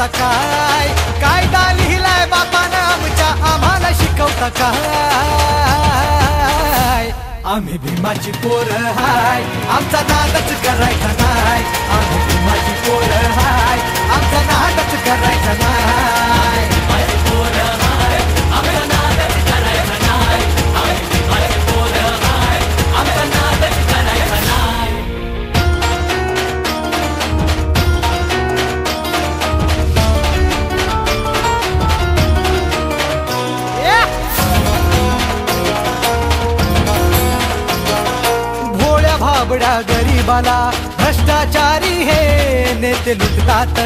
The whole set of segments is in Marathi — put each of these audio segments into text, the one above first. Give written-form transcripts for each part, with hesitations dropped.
शिकवता काय? कायदा लिहिलाय बापानं आमच्या आम्हाला शिकवता काय? आम्ही भीमाची पोरं हाय, आमचा नादच करायचा नाय. आम्ही भीमाची पोरं हाय, आमचा नादच करायचा नाय. भीमाची पोरं हाय, आमचा नादच करायचा नाय. आम्ही भीमाची पोरं हाय, आमचा नादच करायचा नाय. भाबड्या गरीबाला भ्रष्टाचारी हे नेते लुटतात.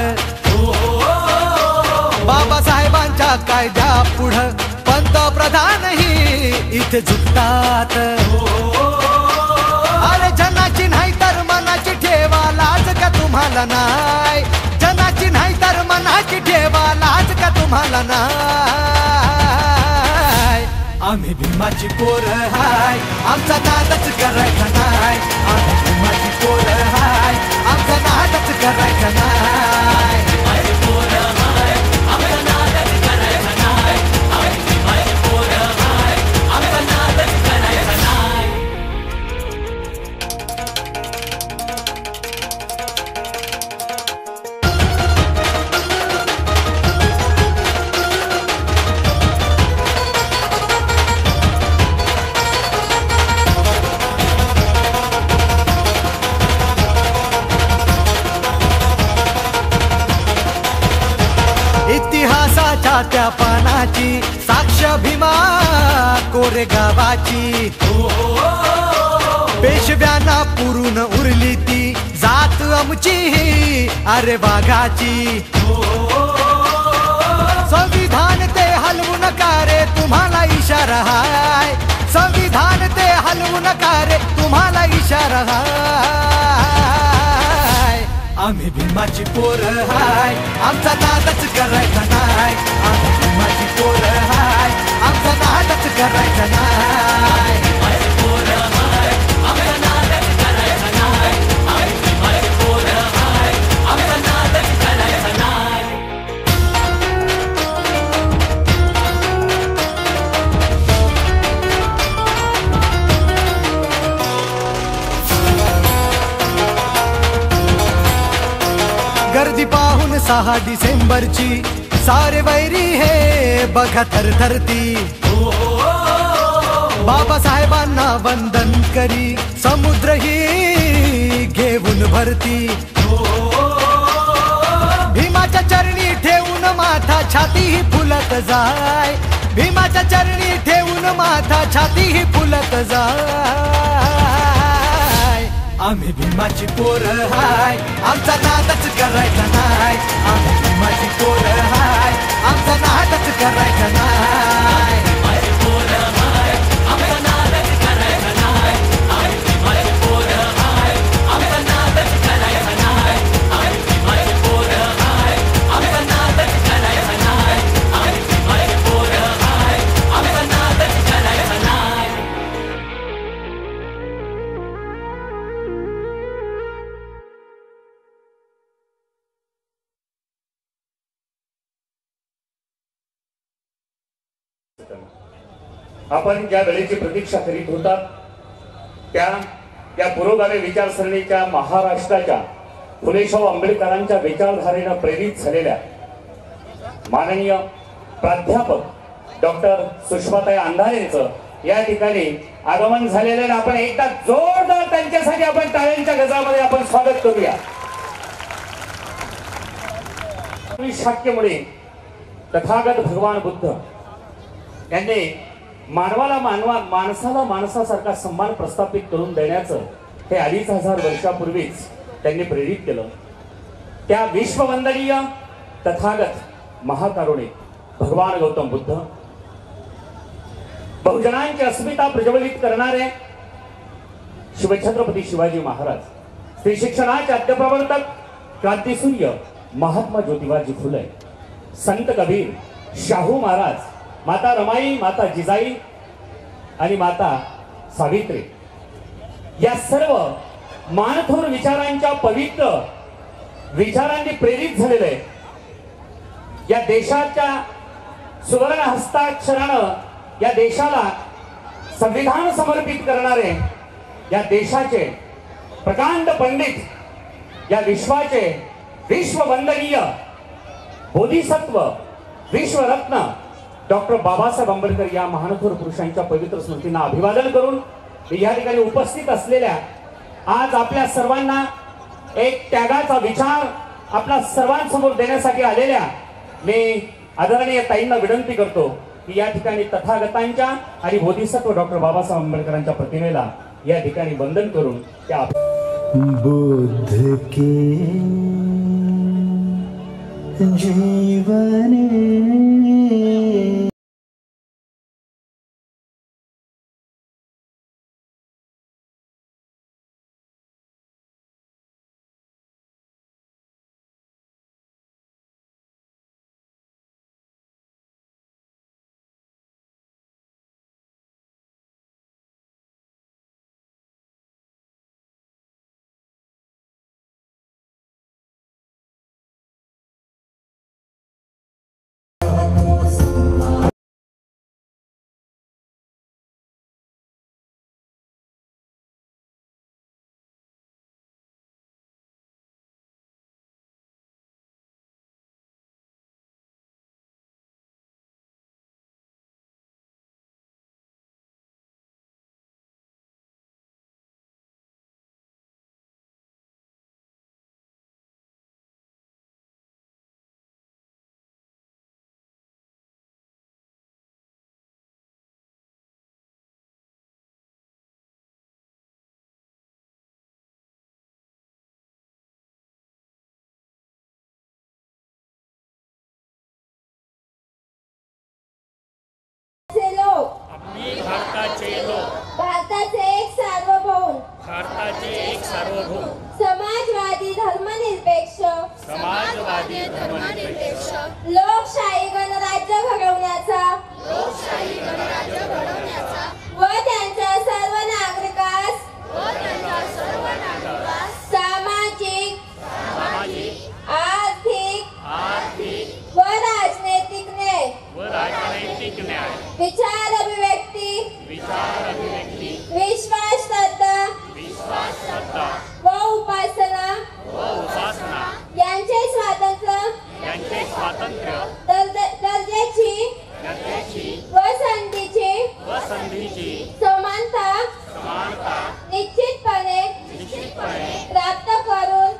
बाबासाहेबांच्या कायद्या पुढं पंतप्रधानही इथे झुकतात. अरे जनाची नाही तर मनाची ठेवा लाज का तुम्हाला नाय? जनाची नाही तर मनाची ठेवा लाज का तुम्हाला नाय? आम्ही भीमाची पोरं हाय, आमचा नादच करायचा नाय. आम्ही भीमाची पोरं हाय, आमचा नादच करायचा नाय. भीमाची पोरं हाय, आमचा नादच करायचा नाय. आम्ही भीमाची पोरं हाय, आमचा नादच करायचा नाय. इतिहासाच्या त्या पानाची साक्ष भीमा कोरेगावाची. पेशव्यांना पुरून उरली ती जात आमची अरे वाघाची. संविधान ते हलवू नका रे तुम्हाला इशारा हाय. संविधान ते हलवू नका रे तुम्हाला इशारा हाय. आम्ही भीमाची पोरं हाय, आमचा नादच करायचा नाय. आम्ही भीमाची पोरं हाय, आमचा नादच करायचा नाय. भीमाची पोरं हाय, आमचा नादच करायचा नाय. आम्ही भीमाची पोरं हाय, आमचा नादच करायचा नाय. गर्दी पाहून 6 डिसेंबरची सारे वैरी हे बघा थरथरती. बाबासाहेबांना वंदन करी समुद्रही घेऊन भरती. भीमाच्या चरणी ठेवून माथा छातीही फुलत जाय. भीमाच्या चरणी ठेवून माथा छातीही फुलत जाय. आम्ही भीमाची पोरं हाय, आमचा नादच करायचा नाय. आम्ही भीमाची पोरं हाय, आमचा नादच करायचा नाय. भीमाची पोरं हाय, आमचा नादच करायचा नाय. आम्ही भीमाची पोरं हाय, आमचा नादच करायचा नाय. आम्ही भीमाची पोरं हाय, आमचा नादच करायचा नाय. आम्ही भीमाची पोरं हाय, आमचा नादच करायचा नाय. आपण ज्या वेळेची प्रतीक्षा करीत होतात त्या पुरोगामी विचारसरणीच्या महाराष्ट्राच्या फुलेशाहू आंबेडकरांच्या विचारधारेनं प्रेरित झालेल्या माननीय प्राध्यापक डॉक्टर सुषमाताई अंधारेंचं या ठिकाणी आगमन झालेलं. आपण एकदा जोरदार त्यांच्यासाठी आपण टाळ्यांच्या गजरामध्ये आपण स्वागत करूया. शाक्यमुळे तथागत भगवान बुद्ध यांनी माणसाला माणसासारखा सन्मान प्रस्थापित करून देण्याचं हे 2500 वर्षापूर्वीच त्यांनी प्रेरित केलं. त्या विश्ववंदनीय तथागत महाकारुणिक भगवान गौतम बुद्ध, बहुजनांची अस्मिता प्रज्वलित करणारे शिवछत्रपती शिवाजी महाराज, स्त्री शिक्षणाचे अद्यप्रवर्तक क्रांतीसूर्य महात्मा ज्योतिबाजी फुले, संत कबीर, शाहू महाराज, माता रमाई, माता जिजाई आणि माता सावित्री या सर्व मानथोर विचारांच्या पवित्र विचारांनी प्रेरित झालेले या देशाच्या सुवर्ण हस्ताक्षरानं या देशाला संविधान समर्पित करणारे या देशाचे प्रकांड पंडित, या विश्वाचे विश्ववंदनीय बोधिसत्व, विश्वरत्न डॉक्टर बाबासाहेब आंबेडकर या महानथोर पुरुषांच्या पवित्र स्मृतींना अभिवादन करून या ठिकाणी उपस्थित असलेल्या आज आपल्या सर्वांना एक त्यागाचा विचार आपल्या सर्वांसमोर देण्यासाठी आलेल्या मी आदरणीय ताईंना विनंती करतो की या ठिकाणी तथागतांच्या आणि बोधिसत्व डॉक्टर बाबासाहेब आंबेडकरांच्या प्रतिमेला या ठिकाणी वंदन करून त्या बुद्ध के जीवने भारताचे एक सार्वभौम समाजवादी धर्मनिरपेक्ष लोकशाही गणराज्य घडवण्याचा व त्यांच्या सर्व नागरिकास सामाजिक आर्थिक व राजनैतिक न्याय विचार अभिव्यक्ती विश्वास श्रद्धा व उपासना यांचे स्वातंत्र्य दर्जाची व संधीची समानता निश्चितपणे प्राप्त करून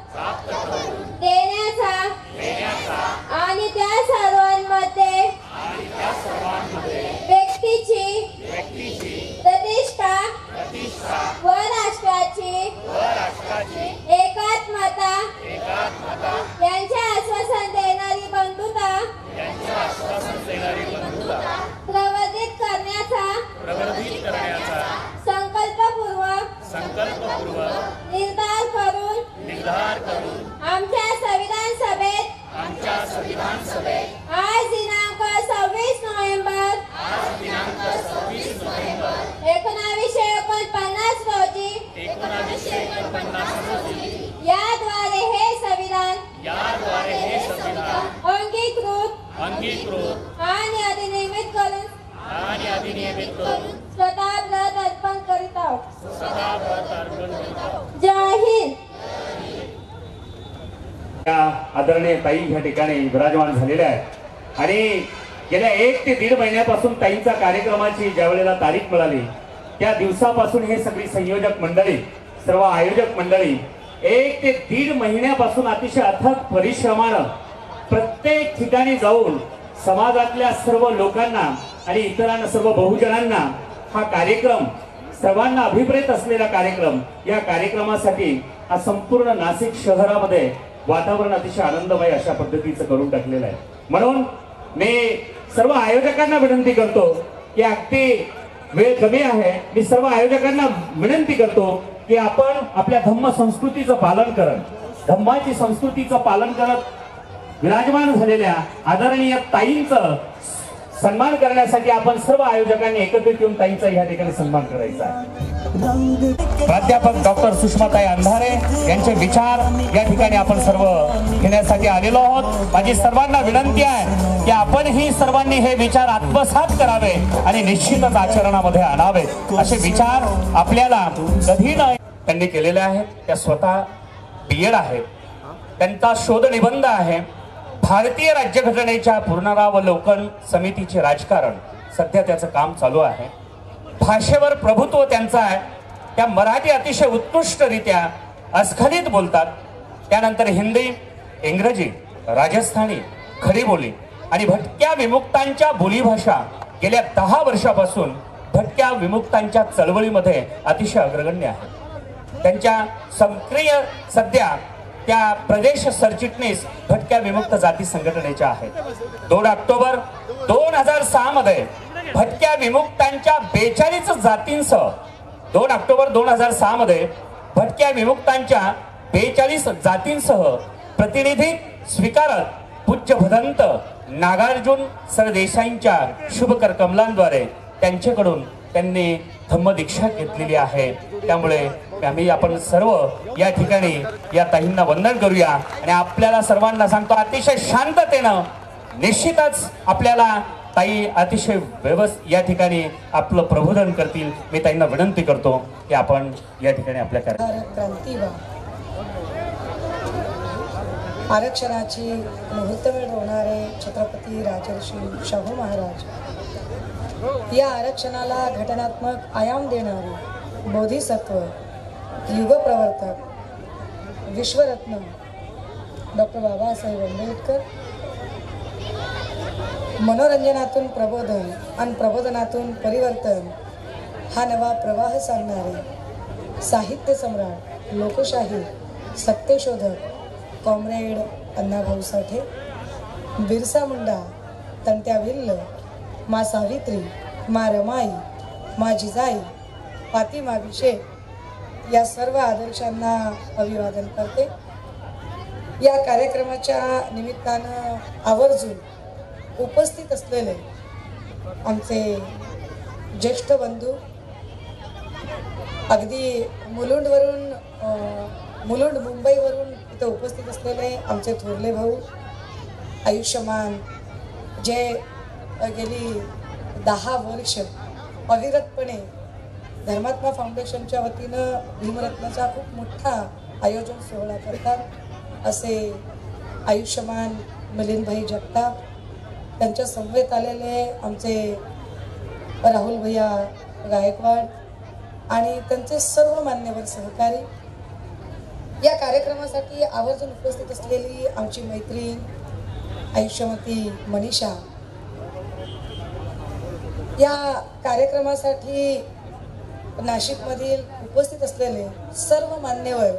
देण्याचा आणि त्या सर्वांमध्ये व्यक्तीची प्रतिष्ठा व राष्ट्राची एकात्मता यांचे आश्वासन देणारी बंधुता प्रवर्धित करण्याचा संकल्पपूर्वक निर्धार करून आमच्या संविधान सभेत आज दिनांक 26 नोव्हेंबर 1949 रोजी याद्वारे हे संविधान अंगीकृत आणि अधिनियमित करून स्वतः व्रत अर्पण करीत आहोत. जय हिंद. आदरणीय ताई या ठिकाणी विराजमान झालेल्या आहेत आणि गेल्या 1 ते 1.5 महिन्यापासून ताईंचा कार्यक्रमाची ज्या वेळेला तारीख मिळाली त्या दिवसापासून हे सगळी संयोजक मंडळी, सर्व आयोजक मंडळी 1 ते 1.5 महिन्यापासून अतिशय अथक परिश्रमानं प्रत्येक ठिकाणी जाऊन समाजातल्या सर्व लोकांना आणि इतरांना, सर्व बहुजनांना हा कार्यक्रम, सर्वांना अभिप्रेत असलेला कार्यक्रम, या कार्यक्रमासाठी हा संपूर्ण नाशिक शहरामध्ये वातावरण अतिशय आनंदमय अशा पद्धतीचं करून टाकलेलं आहे. म्हणून मी सर्व आयोजकांना विनंती करतो की अगदी वेळ कमी आहे, मी सर्व आयोजकांना विनंती करतो की आपण आपल्या धम्म संस्कृतीचं पालन करत, धम्माची संस्कृतीचं पालन करत विराजमान झालेल्या आदरणीय ताईंचं सन्मान करण्यासाठी आपण सर्व आयोजकांनी एकत्रित येऊन ताईंचा या ठिकाणी सन्मान करायचा आहे। प्राध्यापक डॉक्टर सुषमाताई अंधारे यांचे विचार या ठिकाणी आपण सर्व घेण्यासाठी आलेलो आहोत। माझी सर्वांना विनंती आहे की आपणही सर्वांनी हे विचार आत्मसात करावे आणि निश्चितच आचरणामध्ये आणावे। असे विचार आपल्याला कधी नाही त्यांनी केलेले आहेत। त्या स्वतः BEd आहेत, त्यांचा शोध निबंध आहे भारतीय राज्यघटनेच्या पुनरावलोकन समितीचे राजकारण, सध्या त्याचं काम चालू आहे। भाषेवर प्रभुत्व त्यांचं आहे, त्या मराठी अतिशय उत्कृष्टरित्या अस्खलित बोलतात। त्यानंतर हिंदी, इंग्रजी, राजस्थानी, खडीबोली आणि भटक्या विमुक्तांच्या बोलीभाषा गेल्या 10 वर्षापासून भटक्या विमुक्तांच्या चळवळीमध्ये अतिशय अग्रगण्य आहे। त्यांच्या सक्रिय सध्या त्या प्रदेश सरचिटणीस भटक्या विमुक्त जाती संघटनेच्या आहेत। 2 ऑक्टोबर 2006 मध्ये भटक्या विमुक्तांच्या 42 जातींसह 2 ऑक्टोबर 2006 मध्ये भटक्या विमुक्तांच्या 42 जातींसह प्रतिनिधी स्वीकारत पूज्य भदंत नागार्जुन सरदेसाईंच्या शुभकर कमलांद्वारे त्यांच्याकडून त्यांनी धम्मदीक्षा घेतलेली आहे। त्यामुळे आपण सर्व या ठिकाणी या ताईंना वंदन करूया आणि आपल्याला सर्वांना सांगतो अतिशय शांततेनं निश्चितच आपल्याला ताई अतिशय या ठिकाणी आपलं प्रबोधन करतील। मी ताईंना विनंती करतो की आपण या ठिकाणी आपल्या क्रांतीवा आरक्षणाची मुहूर्तमेढ होणारे छत्रपती राजर्षी शाहू महाराज या आरक्षणाला घटनात्मक आयाम देणारे बोधिसत्व, युगप्रवर्तक, विश्वरत्न डॉक्टर बाबासाहेब आंबेडकर मनोरंजनातून प्रबोधन आणि प्रबोधनातून परिवर्तन हा नवा प्रवाह सांगणारे साहित्य सम्राट, लोकशाही सत्यशोधक कॉम्रेड अण्णाभाऊ साठे, बिरसा मुंडा, तंट्या भिल्ल, मा सावित्री, मा रमाई, मा जिजाई, फातिमा शेख या सर्व आदर्शांना अभिवादन करते। या कार्यक्रमाच्या निमित्तानं आवर्जून उपस्थित असलेले आमचे ज्येष्ठ बंधू, अगदी मुलुंड मुंबईवरून इथं उपस्थित असलेले आमचे थोरले भाऊ आयुष्यमान, जे गेली 10 वर्ष अविरतपणे धर्मात्मा फाउंडेशनच्या वतीनं भीमरत्नाचा खूप मोठा आयोजन सोहळा करतात असे आयुष्यमान मिलिंदभाई जगताप, त्यांच्या समवेत आलेले आमचे राहुल भैया गायकवाड आणि त्यांचे सर्व मान्यवर सहकारी, या कार्यक्रमासाठी आवर्जून उपस्थित असलेली आमची मैत्रीण आयुष्यमती मनीषा, या कार्यक्रमासाठी नाशिकमधील उपस्थित असलेले सर्व मान्यवर,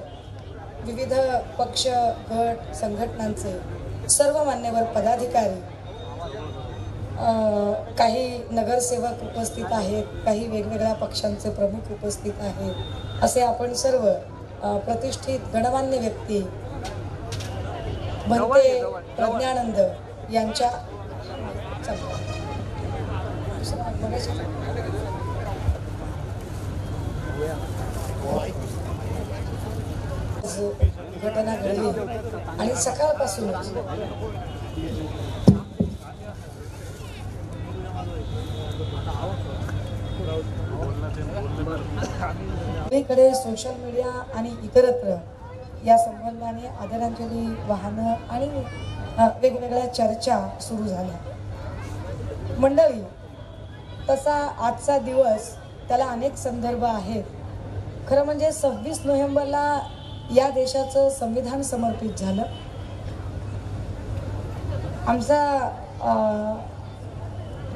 विविध पक्ष गट संघटनांचे सर्व मान्यवर पदाधिकारी, काही नगरसेवक उपस्थित आहेत, काही वेगवेगळ्या पक्षांचे प्रमुख उपस्थित आहेत, असे आपण सर्व प्रतिष्ठित गणमान्य व्यक्ती भंते प्रज्ञानंद यांच्या घटना घडली आणि सकाळपासूनच सगळीकडे सोशल मीडिया आणि इतरत्र या संबंधाने आदरांजली वाहनं आणि वेगवेगळ्या चर्चा सुरू झाल्या। मंडळी, तसा आजचा दिवस त्याला अनेक संदर्भ आहेत। खरं म्हणजे 26 नोव्हेंबरला या देशाचं संविधान समर्पित झालं। आमचा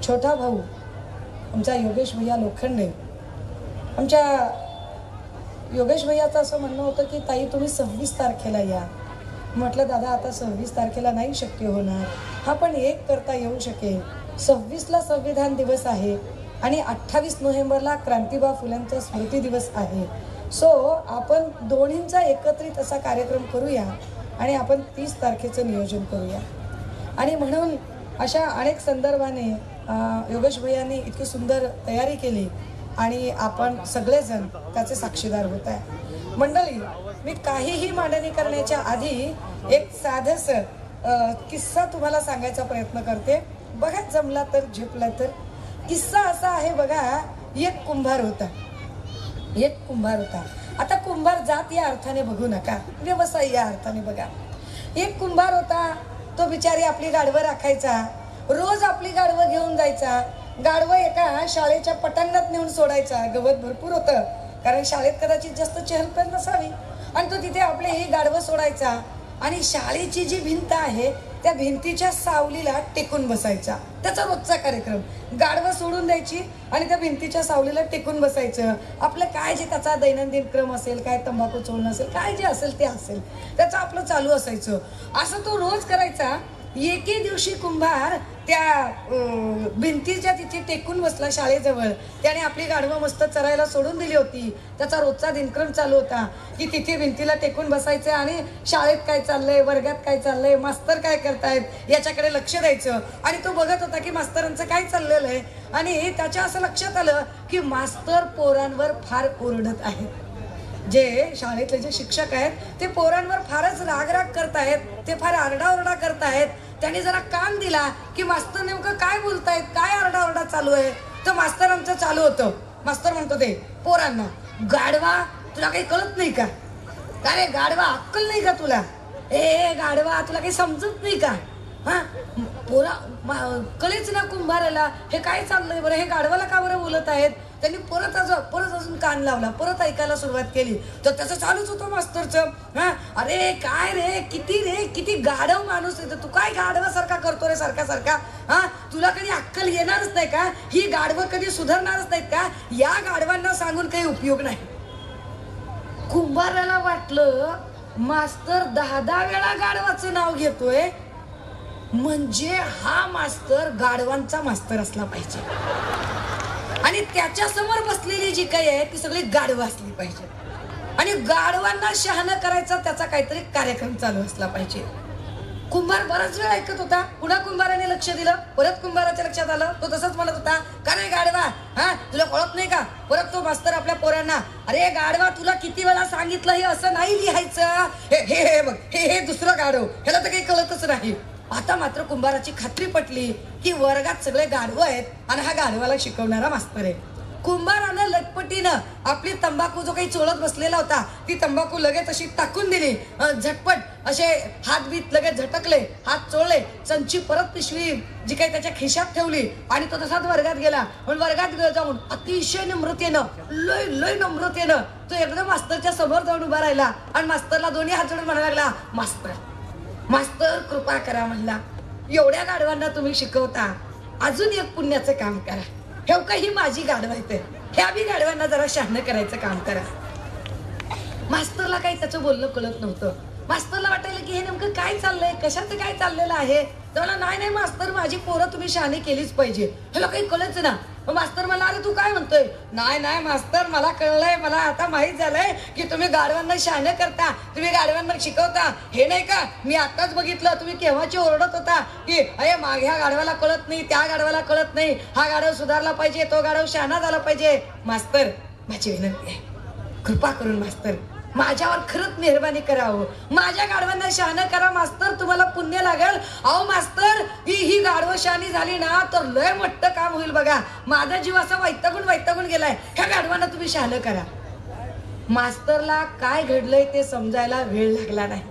छोटा भाऊ आमचा योगेश भैया लोखंडे, आमच्या योगेश भैयाचं असं म्हणणं होतं की ताई तुम्ही 26 तारखेला या। म्हटलं दादा आता 26 तारखेला नाही शक्य होणार, हा पण एक करता येऊ शकेल। 26ला संविधान दिवस आहे आणि 28 नोव्हेंबरला क्रांतीबा फुलेंचा स्मृती दिवस आहे। सो आपण दोन्हींचा एकत्रित असा कार्यक्रम करूया आणि आपण 30 तारखेचं नियोजन करूया। आणि म्हणून अशा अनेक संदर्भाने योगेश भैयांनी इतकी सुंदर तयारी केली आणि आपण सगळेजण त्याचे साक्षीदार होत आहे. मंडळी, मी काहीही मांडणी करण्याच्या आधी एक साधंसं किस्सा तुम्हाला सांगायचा प्रयत्न करते. बघा, जमला तर झेपला तर. किस्सा असा आहे बघा, एक कुंभार होता. आता कुंभार जात या अर्थाने बघू नका, व्यवसाय या अर्थाने बघा. एक कुंभार होता, तो बिचारी आपली गाढवं राखायचा, रोज आपली गाढवं घेऊन जायचा. गाढवं एका शाळेच्या पटांगणात नेऊन सोडायचा. गवत भरपूर होतं, कारण शाळेत कदाचित जास्त चहलपहल नसावी, आणि तो तिथे आपले ही गाढवं सोडायचा आणि शाळेची जी भिंत आहे त्या भिंतीच्या सावलीला टेकून बसायचा. त्याचा रोजचा कार्यक्रम. गाढवं सोडून द्यायची आणि त्या भिंतीच्या सावलीला टेकून बसायचं. आपलं काय जे त्याचा दैनंदिन क्रम असेल, काय तंबाखू चोळणं असेल, काय जे असेल ते असेल, त्याचं आपलं चालू असायचं. असं तो रोज करायचा. एके दिवशी कुंभार त्या भिंतीच्या तिथे टेकून बसला शाळेजवळ. त्याने आपली गाढवं मस्त चरायला सोडून दिली होती. त्याचा रोजचा दिनक्रम चालू होता की तिथे भिंतीला टेकून बसायचं आणि शाळेत काय चाललंय, वर्गात काय चाललंय, मास्तर काय करतायत याच्याकडे लक्ष द्यायचं. आणि तो बघत होता की मास्तरांचं काय चाललेलं आहे. आणि त्याच्या असं लक्षात आलं की मास्तर पोरांवर फार ओरडत आहेत. जे शाळेतले जे शिक्षक आहेत ते पोरांवर फारच रागराग करतायत, ते फार आरडाओरडा करतायत. त्याने जरा कान दिला की मास्तर नेमकं काय बोलतायत, काय आरडाओरडा चालू आहे. तर मास्तरांचं चालू होतं. मास्तर म्हणतो ते पोरांना, गाढवा तुला काही कळत नाही का? अरे गाढवा, अक्कल नाही का तुला? ए गाढवा, तुला काही समजत नाही का? हा पोरा कळेच ना कुंभाराला हे काय चाललंय बरं, हे गाढवाला का बरं बोलत आहेत. त्यांनी परत अजून कान लावला, परत ऐकायला सुरुवात केली. तर त्याचं चालूच होतं मास्तरचं. हा अरे काय रे, किती गाढव माणूस आहे, तू काय गाढवासारखा करतो रे सारखा. हा तुला कधी अक्कल येणारच नाही का? ही गाढवं कधी सुधारणारच नाहीत का? या गाढवांना सांगून काही उपयोग नाही. कुंभाराला वाटलं मास्तर 10 वेळा गाढवाचं नाव घेतोय, म्हणजे हा मास्तर गाढवांचा मास्तर असला पाहिजे आणि त्याच्या समोर बसलेली जी काही आहे ती सगळी गाढवं असली पाहिजे आणि गाढवांना शहाणं करायचा त्याचा काहीतरी कार्यक्रम चालू असला पाहिजे. कुंभार बराच वेळ ऐकत होता. पुन्हा कुंभाराने लक्ष दिलं. परत कुंभाराच्या लक्षात आलं. तो तसंच म्हणत होता, का रे गाढवा, हा तुला कळत नाही का? परत तो मास्तर आपल्या पोरांना, अरे गाढवा तुला किती वेळा सांगितलं हे असं नाही लिहायचं, हे बघ, हे दुसरं गाढव, ह्याला तर काही कळतच नाही. आता मात्र कुंभाराची खात्री पटली की वर्गात सगळे गाढवं आहेत आणि हा गाढवाला शिकवणारा मास्तर आहे. कुंभारानं लटपटीनं आपली तंबाखू जो काही चोळत बसलेला होता ती तंबाखू लगेच अशी टाकून दिली. झटपट असे हात बीत लगेच झटकले, हात चोळले, चंची परत पिशवी जी काही त्याच्या खिशात ठेवली आणि तो तसाच वर्गात गेला. पण वर्गात जाऊन अतिशय नम्रतेनं, लय नम्रतेनं तो एकदम मास्तरच्या समोर जाऊन उभा राहिला आणि मास्तरला दोन्ही हात जोडून म्हणायला लागला, मास्तर कृपा करा म्हणला, एवढ्या गाढवांना तुम्ही शिकवता, अजून एक पुण्याचं काम करा. हे काही माझी गाढव येते, ह्या बी गाढवांना जरा शहाणं करायचं काम करा. मास्तरला काही त्याचं बोलणं कळत नव्हतं. मास्तरला वाटायला की हे नेमकं काय चाललंय, कशाचं काय चाललेलं आहे. त्याला नाही मास्तर, माझी पोरं तुम्ही शहाणी केलीच पाहिजे, ह्याला काही कळच ना. मास्तर मला, अरे तू काय म्हणतोय? नाही मास्तर, मला कळलंय, मला आता माहित झालंय की तुम्ही गाढवांना शहाणं करता, तुम्ही गाढवांना शिकवता. हे नाही का, मी आताच बघितलं तुम्ही केव्हाची ओरडत होता की अरे ह्या गाढवाला कळत नाही, त्या गाढवाला कळत नाही, हा गाढव सुधारला पाहिजे, तो गाढव शहाणा झाला पाहिजे. मास्तर माझी विनंती आहे, कृपा करून मास्तर माझ्यावर खरंच मेहरबानी करावं, माझ्या गाढवांना शहाणं करा मास्तर, तुम्हाला पुण्य लागेल. अहो मास्तर, ही गाढवं शहाणी झाली ना तर लय मोठं काम होईल बघा. माझा जीव असा वैतागून गेलाय, ह्या गाढवांना तुम्ही शहाणं करा. मास्तरला काय घडलंय ते समजायला वेळ लागला नाही,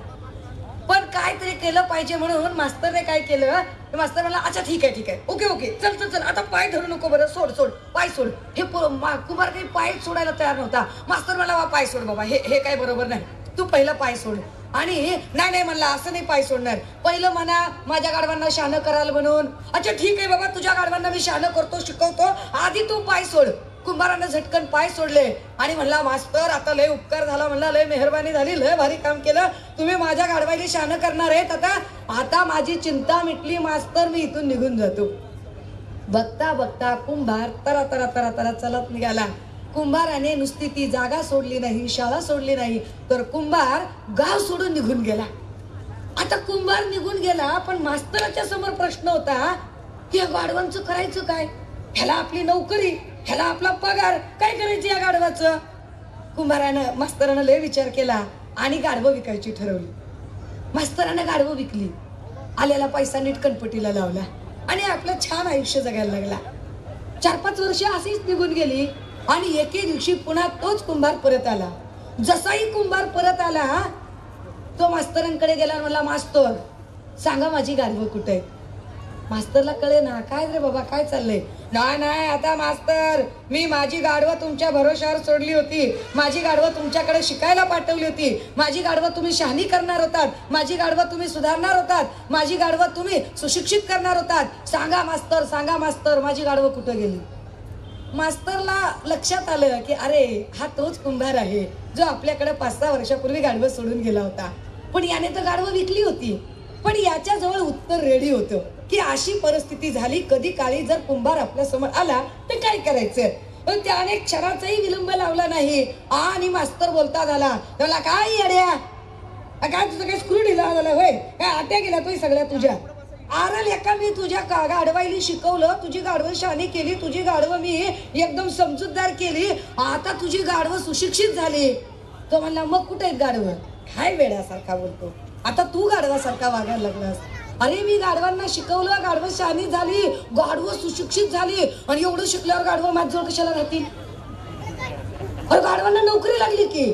पण काहीतरी केलं पाहिजे म्हणून मास्तरने काय केलं, मास्तर म्हणला, अच्छा ठीक आहे, ओके, चल आता पाय धरू नको बरं, सोड पाय सोड. हे कुमार काही पाय सोडायला तयार नव्हता. मास्तर म्हणला, वा पाय सोड बाबा, हे काय बरोबर नाही, तू पहिला पाय सोड. आणि नाही म्हणला, असं नाही पाय सोडणार, पहिलं म्हणा माझ्या गाढवांना शहाणं कराल म्हणून. अच्छा ठीक आहे बाबा, तुझ्या गाढवांना मी शहाणं करतो, शिकवतो, आधी तू पाय सोड. कुंभारानं झटकन पाय सोडले आणि म्हणला, मास्तर आता लय उपकार झाला, म्हणला लय मेहरबानी झाली, लय भारी काम केलं, तुम्ही माझ्या गाढवाईला शहाणं करणार आहेत. आता माझी चिंता मिटली मास्तर, मी इथून निघून जातो. बघता कुंभार तरा चलत निघाला. कुंभाराने नुसती ती जागा सोडली नाही, शाळा सोडली नाही, तर कुंभार गाव सोडून निघून गेला. आता कुंभार निघून गेला, पण मास्तराच्या समोर प्रश्न होता या गाढवांचं करायचं काय? ह्याला आपली नोकरी, ह्याला आपला पगार, काय करायचं या गाढवाचं? कुंभारानं मास्तरानं लय विचार केला आणि गाढवं विकायची ठरवली. मास्तरानं गाढवं विकली, आलेला पैसा नीट कणपटीला लावला आणि आपलं छान आयुष्य जगायला लागला. 4-5 वर्ष अशीच निघून गेली आणि एके दिवशी पुन्हा तोच कुंभार परत आला. जसाही कुंभार परत आला तो मास्तरांकडे गेला आणि म्हणला, मास्तर सांगा माझी गाढवं कुठे आहे? मास्तरला कळे ना, काय रे बाबा काय चाललंय? नाही आता मास्तर, मी माझी गाढवं तुमच्या भरोशावर सोडली होती. माझी गाढवं तुमच्याकडे शिकायला पाठवली होती. माझी गाढवं तुम्ही शहाणी करणार होतात. माझी गाढवं तुम्ही सुधारणार होतात. माझी गाढवं तुम्ही सुशिक्षित करणार होतात. सांगा मास्तर माझी गाढवं कुठं गेली? मास्तरला लक्षात आलं की अरे हा तोच कुंभार आहे जो आपल्याकडे 5-6 वर्षापूर्वी गाढवं सोडून गेला होता. पण याने तर गाढवं विकली होती. पण याच्या जवळ उत्तर रेडी होतं की अशी परिस्थिती झाली, कधी काळी जर कुंभार आपल्या समोर आला तर काय करायचं? पण त्याने क्षणाचाही विलंब लावला नाही आणि मास्तर बोलता झाला, त्याला काय येड्या, काय तुझं काय स्क्रू ढिला झाला होय? काय आट्या गेला तोय सगळ्या तुझ्या? आरल एका मी तुझ्या गाढवाईली शिकवलं, तुझी गाढवं शहाणी केली, तुझी गाढवं मी एकदम समजूतदार केली, आता तुझी गाढवं सुशिक्षित झाली. तो म्हणला मग कुठे आहेत गाढवं? काय वेड्यासारखा बोलतो, आता तू गाढवासारखा वागायला लागलास. अरे मी गाढवांना शिकवलं, गाढवं शहाणी झाली, गाढवं सुशिक्षित झाली आणि एवढं शिकल्यावर गाढवं माझ्याजवळ कशाला राहतील? अरे गाढवांना नोकरी लागली की.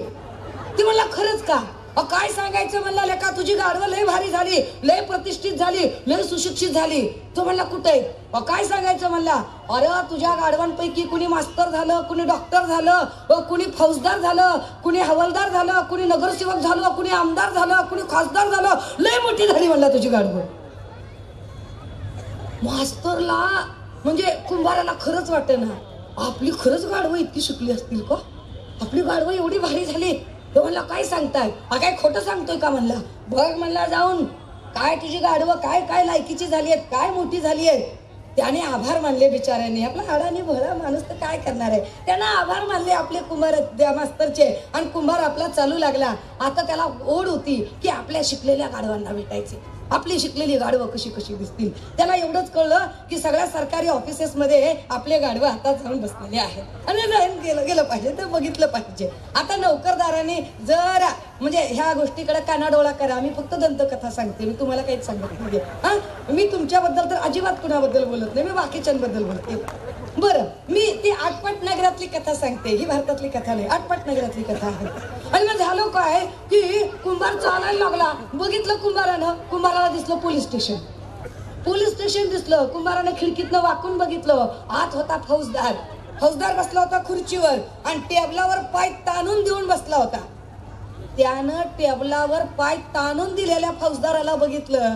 ती म्हणला खरंच का? काय सांगायचं म्हणला, लेका तुझी गाढवं लय भारी झाली, लय प्रतिष्ठित झाली, लय सुशिक्षित झाली. तो म्हणला कुठे? काय सांगायचं म्हणला, अरे तुझ्या गाढवांपैकी कुणी मास्तर झालं, कुणी डॉक्टर झालं, कुणी फौजदार झालं, कुणी हवालदार झालं, कुणी नगरसेवक झालं, कुणी आमदार झालं, कुणी खासदार झालं, लय मोठी झाली म्हणला तुझी गाढवं. मास्तरला म्हणजे कुंभाराला खरंच वाटत ना, आपली खरंच गाढवं इतकी शिकली असतील का? आपली गाढवं एवढी भारी झाली. तो म्हणला काय सांगताय, काय खोटं सांगतोय का? म्हणला बघ म्हणला जाऊन, काय तुझी गाढवं काय काय लायकीची झाली आहेत, काय मोठी झाली आहे. त्याने आभार मानले बिचाऱ्याने. आपला हाडाने भला माणूस तर काय करणार आहे, त्यांना आभार मानले आपले कुंभार त्या मास्तरचे आणि कुंभार आपला चालू लागला. आता त्याला ओढ होती की आपल्या शिकलेल्या गाढवांना भेटायचे, आपली शिकलेली गाढवं कशी कशी दिसतील. त्याला एवढंच कळलं की सगळ्या सरकारी ऑफिसेसमध्ये आपले गाढवं हातात जाऊन बसलेले आहेत आणि गेलं पाहिजे तर बघितलं पाहिजे. आता नोकरदाराने जरा म्हणजे ह्या गोष्टीकडे कानाडोळा करा. मी फक्त दंतकथा सांगते, मी तुम्हाला काहीच सांगत नाही. हा, मी तुमच्याबद्दल तर अजिबात कुणाबद्दल बोलत नाही, मी बाकीच्यांबद्दल बोलते. बरं, मी ती आटपाट नगरातली कथा सांगते. ही भारतातली कथा नाही, आटपाट नगरातली कथा आहे. आणि मग झालं काय की कुंभार चालायला लागला. बघितलं कुंभाराला दिसलं पोलीस स्टेशन दिसलं. कुंभाराने खिडकीतनं वाकून बघितलं, आत होता फौजदार बसला होता खुर्चीवर आणि टेबलावर पाय ताणून देऊन बसला होता. त्यानं टेबलावर पाय ताणून दिलेल्या फौजदाराला बघितलं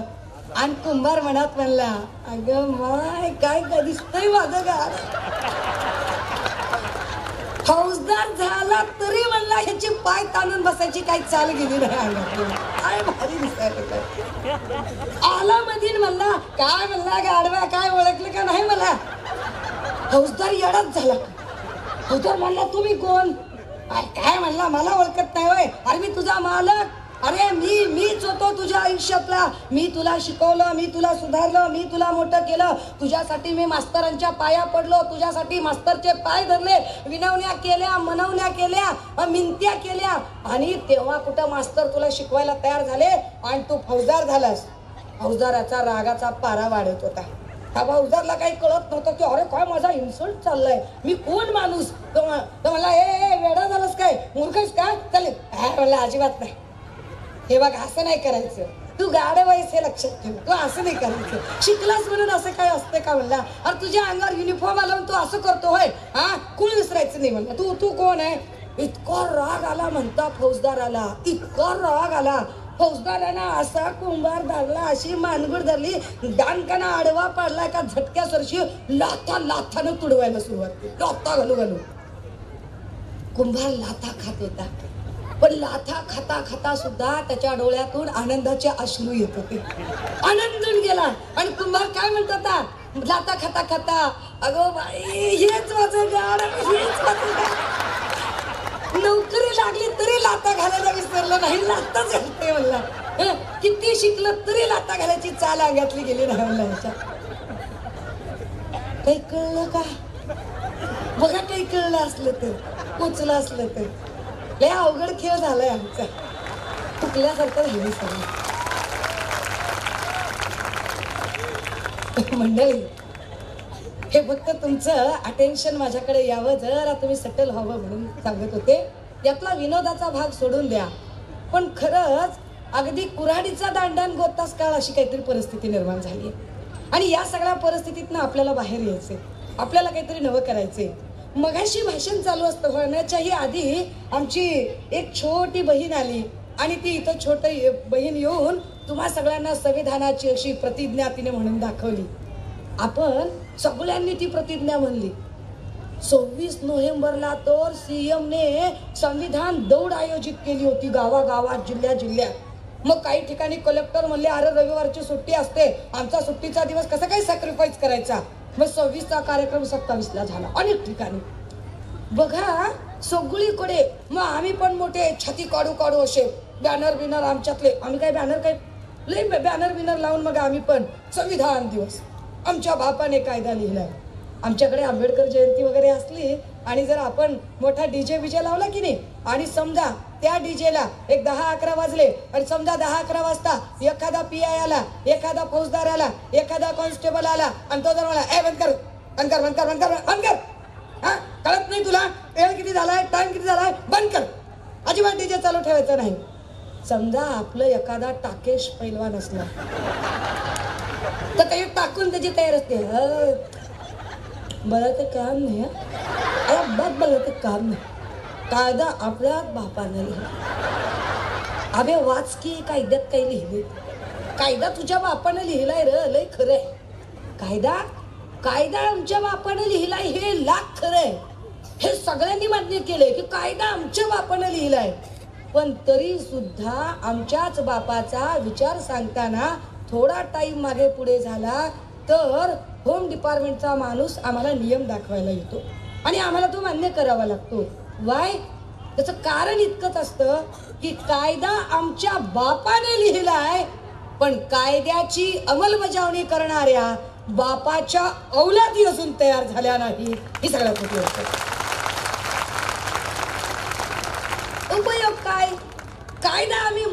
आणि कुंभार मनात म्हणला, अगं माय काय दिसतंय माझं गाड. फौजदार झाला तरी म्हणला ह्याची पाय ताणून बसायची काही चाल गेली नाही. काय भारी दिसायला. आला मधीन म्हणला, काय म्हणला गाडवा, काय ओळखलं का नाही मला? फौजदार येडाच झाला. फौजदार म्हणला तुम्ही कोण? काय म्हणला मला ओळखत नाही होय? अरे मी तुझा मालक, अरे मीच होतो तुझ्या आयुष्यातला. मी तुला शिकवलं, मी तुला सुधारलं, मी तुला मोठं केलं. तुझ्यासाठी मी मास्तरांच्या पाया पडलो, तुझ्यासाठी मास्तरचे पाय धरले, विनवण्या केल्या, मनवण्या केल्या, मिनत्या केल्या आणि तेव्हा कुठं मास्तर तुला शिकवायला तयार झाले आणि तू फौजदार झालास. फौजदाराचा रागाचा पारा वाढत होता. हा फौजदारला काही कळत नव्हतं की अरे काय माझा इन्सल्ट चाललाय, मी कोण माणूस. तो मला ए वेडा झालास काय, मूर्खस का? चालेल मला अजिबात नाही. हे बघ असं नाही करायचं, तू गाढव आहेस हे लक्षात ठेव, तू असं नाही करायचं. शिकलास म्हणून असं काय असतं का? म्हणला अरे तुझ्या अंगावर युनिफॉर्म आला तू असं करतो होय? हा, कुण विसरायचं नाही म्हणला. तू कोण आहे? इतका राग आला म्हणता फौजदाराला, इतका राग आला. फौजदारानं असा कुंभार धरला, अशी मानगुड धरली, दानकाना आडवा पाडला का झटक्यासरशी लाथानं तुडवायला सुरुवात केली. लाथा घालू कुंभार लाथा खात होता. पण लाथा खाता सुद्धा त्याच्या डोळ्यातून आनंदाचे अश्रू येत होते. आनंदून गेला आणि कुंभार काय म्हणत होता लाथा खाता, अगो बाई हेच माझं गाड, हेच माझं गाड. नोकरी लागली तरी लाथा घालायला विसरलं नाही, लाथाच घालते म्हणला. किती शिकलं तरी लाथा घालायची चाल अंगातली गेली नाही म्हणला. काही कळलं का? बघा काही कळलं असलं तर, पोचलं असलं तर. लय अवघड खेळ झालाय आमचा, चुकल्यासारखं झाली सगळं. मंडळी, हे फक्त तुमचं अटेन्शन माझ्याकडे यावं, जरा तुम्ही सेटल व्हावं म्हणून सांगत होते. यातला विनोदाचा भाग सोडून द्या, पण खरंच अगदी कुऱ्हाडीचा दांडान गोतास काळ अशी काहीतरी परिस्थिती निर्माण झाली आहे. आणि या सगळ्या परिस्थितीतनं आपल्याला बाहेर यायचे, आपल्याला काहीतरी नवं करायचे. मगाशी भाषण चालू असतं होण्याच्याही आधी आमची एक छोटी बहीण आली आणि ती इथं छोटी बहीण येऊन तुम्हा सगळ्यांना संविधानाची अशी प्रतिज्ञा तिने म्हणून दाखवली. आपण सगळ्यांनी ती प्रतिज्ञा म्हणली. 26 नोव्हेंबरला तर CM ने संविधान दौड आयोजित केली होती गावागावात, जिल्ह्यात. मग काही ठिकाणी कलेक्टर म्हणले, अरे रविवारची सुट्टी असते, आमचा सुट्टीचा दिवस कसा काही सॅक्रिफाईस करायचा. मग 26चा कार्यक्रम 27ला झाला अनेक ठिकाणी. बघा सगळीकडे. मग आम्ही पण मोठे छाती काढू काढू असे बॅनर बिनर आमच्यातले, आम्ही काय बॅनर काय लय बॅनर बिनर लावून मग आम्ही पण संविधान दिवस, आमच्या बापाने कायदा लिहिलाय. आमच्याकडे आंबेडकर जयंती वगैरे असली आणि जर आपण मोठा डीजे विजे लावला की नाही, आणि समजा त्या डीजेला एक 10-11 वाजले आणि समजा 10-11 वाजता एखादा PI आला, एखादा फौजदार आला, एखादा कॉन्स्टेबल आला आणि तो जर मला ए बंद कर बंद कर बंद कर बंद कर बंद कर, हा कळत नाही तुला वेळ किती झालाय, टाइम किती झालाय, बंद कर, अजिबात डीजे चालू ठेवायचं नाही. समजा आपलं एखादा टाकेश पैलवान असला तर काही टाकून त्याची तयार असते. मला ते काम नाही, अजिबात मला ते काम नाही. कायदा आपल्या बापाने लिहिला. अबे वाच की कायद्यात काही लिहिले. कायदा तुझ्या बापाने लिहिलाय र, लय खरंय. कायदा आमच्या बापाने लिहिलाय हे लाख खरंय. हे सगळ्यांनी मान्य केलंय की कायदा आमच्या बापाने लिहिलाय. पण तरी सुद्धा आमच्याच बापाचा विचार सांगताना थोडा टाइम मागे पुढे झाला तर होम डिपार्टमेंटचा माणूस आम्हाला नियम दाखवायला येतो आणि आम्हाला तो मान्य करावा लागतो. वाय? त्याचं कारण इतकंच असतं की कायदा आमच्या बापाने लिहिलाय, पण कायद्याची अंमलबजावणी करणाऱ्या बापाच्या औलादी अजून तयार झाल्या नाही. ही सगळ्यात मोठी गोष्ट. उपयोग काय? कायदा आम्ही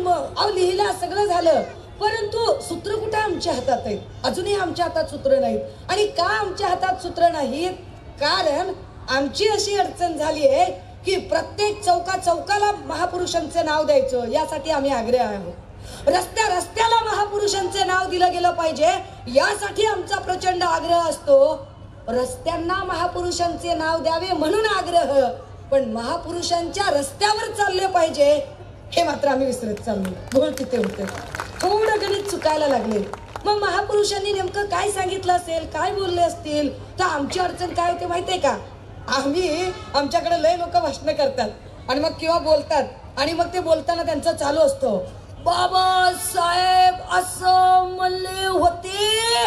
लिहिला, सगळं झालं, परंतु सूत्र कुठे आमच्या हातात आहेत? अजूनही आमच्या हातात सूत्र नाहीत. आणि का आमच्या हातात सूत्र नाहीत? कारण आमची अशी अडचण झाली आहे की प्रत्येक चौकाला महापुरुषांचे नाव द्यायचं, यासाठी आम्ही आग्रह आहोत. रस्त्याला महापुरुषांचे नाव दिलं गेलं पाहिजे, यासाठी आमचा प्रचंड आग्रह असतो. रस्त्यांना महापुरुषांचे नाव द्यावे म्हणून आग्रह, पण महापुरुषांच्या रस्त्यावर चालले पाहिजे हे मात्र आम्ही विसरत चाललो. घोळ तिथे होते, थोडं गणित चुकायला लागले. मग महापुरुषांनी नेमकं काय सांगितलं असेल, काय बोलले असतील, तर आमची अडचण काय होते माहितीये का? आमच्याकडे लय लोक भाषण करतात आणि मग किंवा बोलतात आणि मग ते बोलताना त्यांचं चालू असतं, बाबासाहेब असं म्हणले होते.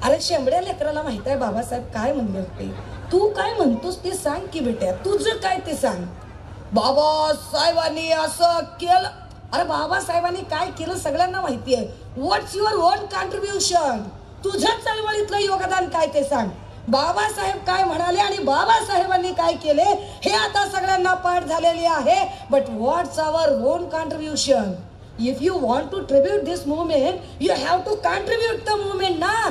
अरे शेंबड्या लेकराला माहित आहे बाबासाहेब काय म्हणले होते. तू काय म्हणतोस ते सांग की बेट्या, तुझं काय ते सांग. बाबासाहेबांनी असं केलं. अरे बाबासाहेबांनी काय केलं सगळ्यांना माहिती आहे. व्हॉट्स युअर ओन कॉन्ट्रीब्युशन? तुझं चळवळीतलं योगदान काय ते सांग. बाबासाहेब काय म्हणाले आणि बाबासाहेबांनी काय केले हे आता सगळ्यांना पाठ झालेले आहे. But what's our own contribution? If you want to tribute this movement you have to contribute the movement ना.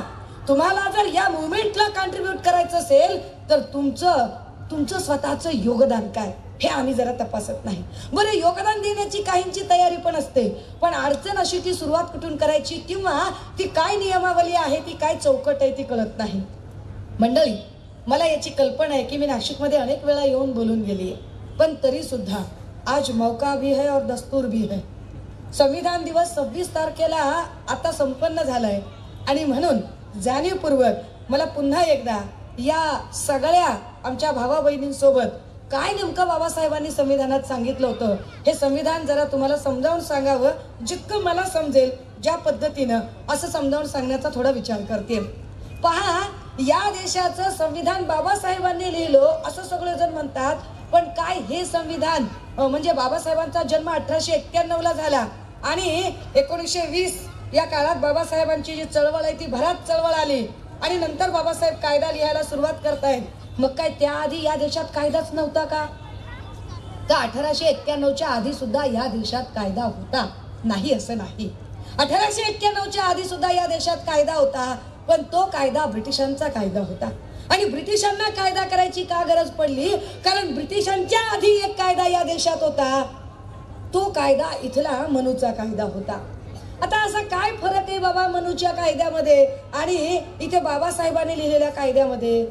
तुम्हाला जर या मुवमेंटला कॉन्ट्रीब्यूट करायचं असेल तर तुमचं स्वतःचं योगदान काय हे आम्ही जरा तपासत नाही. बरं, योगदान देण्याची काहींची तयारी पण असते, पण अडचण अशी की सुरुवात कुठून करायची किंवा ती काय नियमावली आहे, ती काय चौकट आहे ती कळत नाही. मंडळी, मला याची कल्पना आहे की मी नाशिकमध्ये अनेक वेळा येऊन बोलून गेली आहे, पण तरी सुद्धा आज मौका भी है और दस्तूर भी है. संविधान दिवस 26 तारखेला आता संपन्न झालाय आणि म्हणून जाणीवपूर्वक मला पुन्हा एकदा या सगळ्या आमच्या भावा बहिणींसोबत काय नेमकं बाबासाहेबांनी संविधानात सांगितलं होतं हे संविधान जरा तुम्हाला समजावून सांगावं, जितकं मला समजेल ज्या पद्धतीनं असं समजावून सांगण्याचा थोडा विचार करते. पहा, या देशाचं संविधान बाबासाहेबांनी लिहिलं असं सगळेजण म्हणतात, पण काय हे संविधान म्हणजे बाबासाहेबांचा जन्म 1891ला झाला आणि 1920 या काळात बाबासाहेबांची जी चळवळ आहे ती भरात चळवळ आली आणि नंतर बाबासाहेब कायदा लिहायला सुरुवात करतायत. मग काय त्याआधी या देशात कायदाच नव्हता का? 1891च्या आधी सुद्धा या देशात कायदा होता? नाही, असं नाही. 1891च्या आधी सुद्धा या देशात कायदा होता, पण तो कायदा ब्रिटिशांचा कायदा होता. आणि ब्रिटिशांना कायदा करायची का गरज पडली? कारण ब्रिटिशांच्या आधी एक कायदा या देशात होता, तो कायदा इथला मनूचा कायदा होता. आता असा काय फरक आहे बाबा मनूच्या कायद्यामध्ये आणि इथे बाबासाहेबांनी लिहिलेल्या कायद्यामध्ये?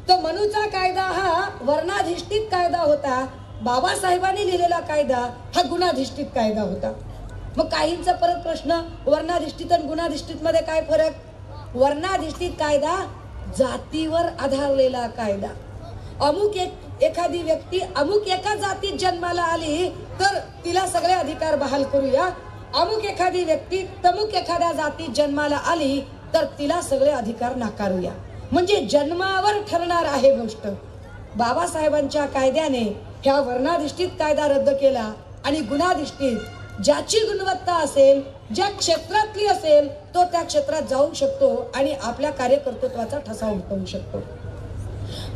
तो मनूचा कायदा हा वर्णाधिष्ठित कायदा होता, बाबासाहेबांनी लिहिलेला कायदा हा गुणाधिष्ठित कायदा होता. मग काहींचा परत प्रश्न, वर्णाधिष्ठित आणि गुणाधिष्ठित मध्ये काय फरक? वर्णाधिष्ठित कायदा जातीवर आधारलेला कायदा. अमुक एखादी व्यक्ती अमुक एका जातीत जन्माला आली तर तिला सगळे अधिकार बहाल करूया. अमुक एखादी व्यक्ती तमुक एखाद्या जातीत जन्माला आली तर तिला सगळे अधिकार नाकारूया. म्हणजे जन्मावर ठरणार आहे गोष्ट. बाबासाहेबांच्या कायद्याने ह्या वर्णाधिष्ठित कायदा रद्द केला आणि गुणाधिष्ठित ज्याची गुणवत्ता असेल, ज्या क्षेत्रातली असेल, तो त्या क्षेत्रात जाऊ शकतो आणि आपल्या कार्यकर्तृत्वाचा ठसा उमटवू शकतो.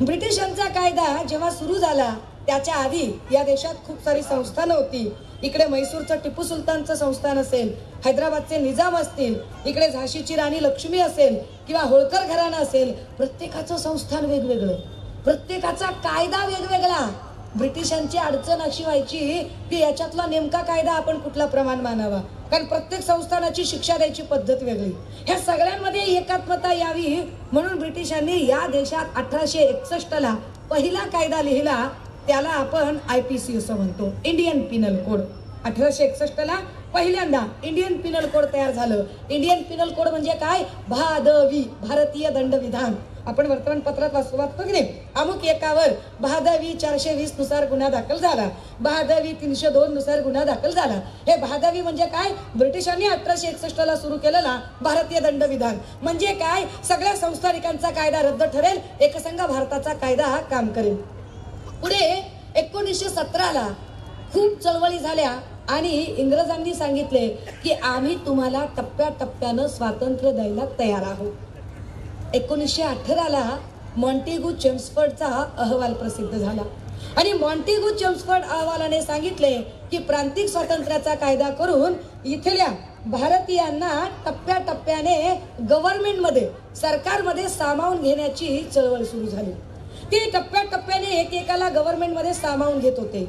ब्रिटिशांचा कायदा जेव्हा सुरू झाला त्याच्या आधी या देशात खूप सारी संस्थानं होती. इकडे म्हैसूरचं टिपू सुलतानचं संस्थान असेल, हैदराबादचे निजाम असतील, इकडे झाशीची राणी लक्ष्मी असेल किंवा होळकर घराणं असेल. प्रत्येकाचं संस्थान वेगवेगळं, प्रत्येकाचा कायदा वेगवेगळा. ब्रिटिशांची अडचण अशी व्हायची की याच्यातला नेमका कायदा आपण कुठला प्रमाण मानावा, कारण प्रत्येक संस्थानाची शिक्षा द्यायची पद्धत वेगळी. ह्या सगळ्यांमध्ये एकात्मता यावी म्हणून ब्रिटिशांनी या देशात 1861ला पहिला कायदा लिहिला, त्याला आपण IPC असं म्हणतो, इंडियन पिनल कोड. 1861ला पहिल्यांदा इंडियन पिनल कोड तयार झालं. इंडियन पिनल कोड म्हणजे काय? भादवी, भारतीय दंडविधान. आपण वर्तमानपत्रात वाचतो की नाही, अमुक एकावर भादवी 420 नुसार गुन्हा दाखल झाला, भादवी 302 नुसार गुन्हा दाखल झाला. हे भादवी म्हणजे काय? ब्रिटिशांनी 1861ला सुरू केलेला भारतीय दंडविधान. म्हणजे काय? सगळ्या संस्थानिकांचा कायदा रद्द ठरेल, एकसंघ भारताचा कायदा काम करेल. पुढे 1917ला खूप चळवळी झाल्या आणि इंग्रजांनी सांगितले की आम्ही तुम्हाला टप्प्याटप्प्यानं स्वातंत्र्य द्यायला तयार आहोत. 1918ला मॉन्टेग्यू चेम्सफोर्डचा अहवाल प्रसिद्ध झाला आणि मॉन्टेग्यू चेम्सफोर्ड अहवालाने सांगितले की प्रांतिक स्वातंत्र्याचा कायदा करून इथल्या भारतीयांना टप्प्याटप्प्याने गव्हर्नमेंटमध्ये, सरकारमध्ये सामावून घेण्याची चळवळ सुरू झाली. ते टप्प्याटप्प्याने एकेकाला गव्हर्नमेंटमध्ये सामावून घेत होते.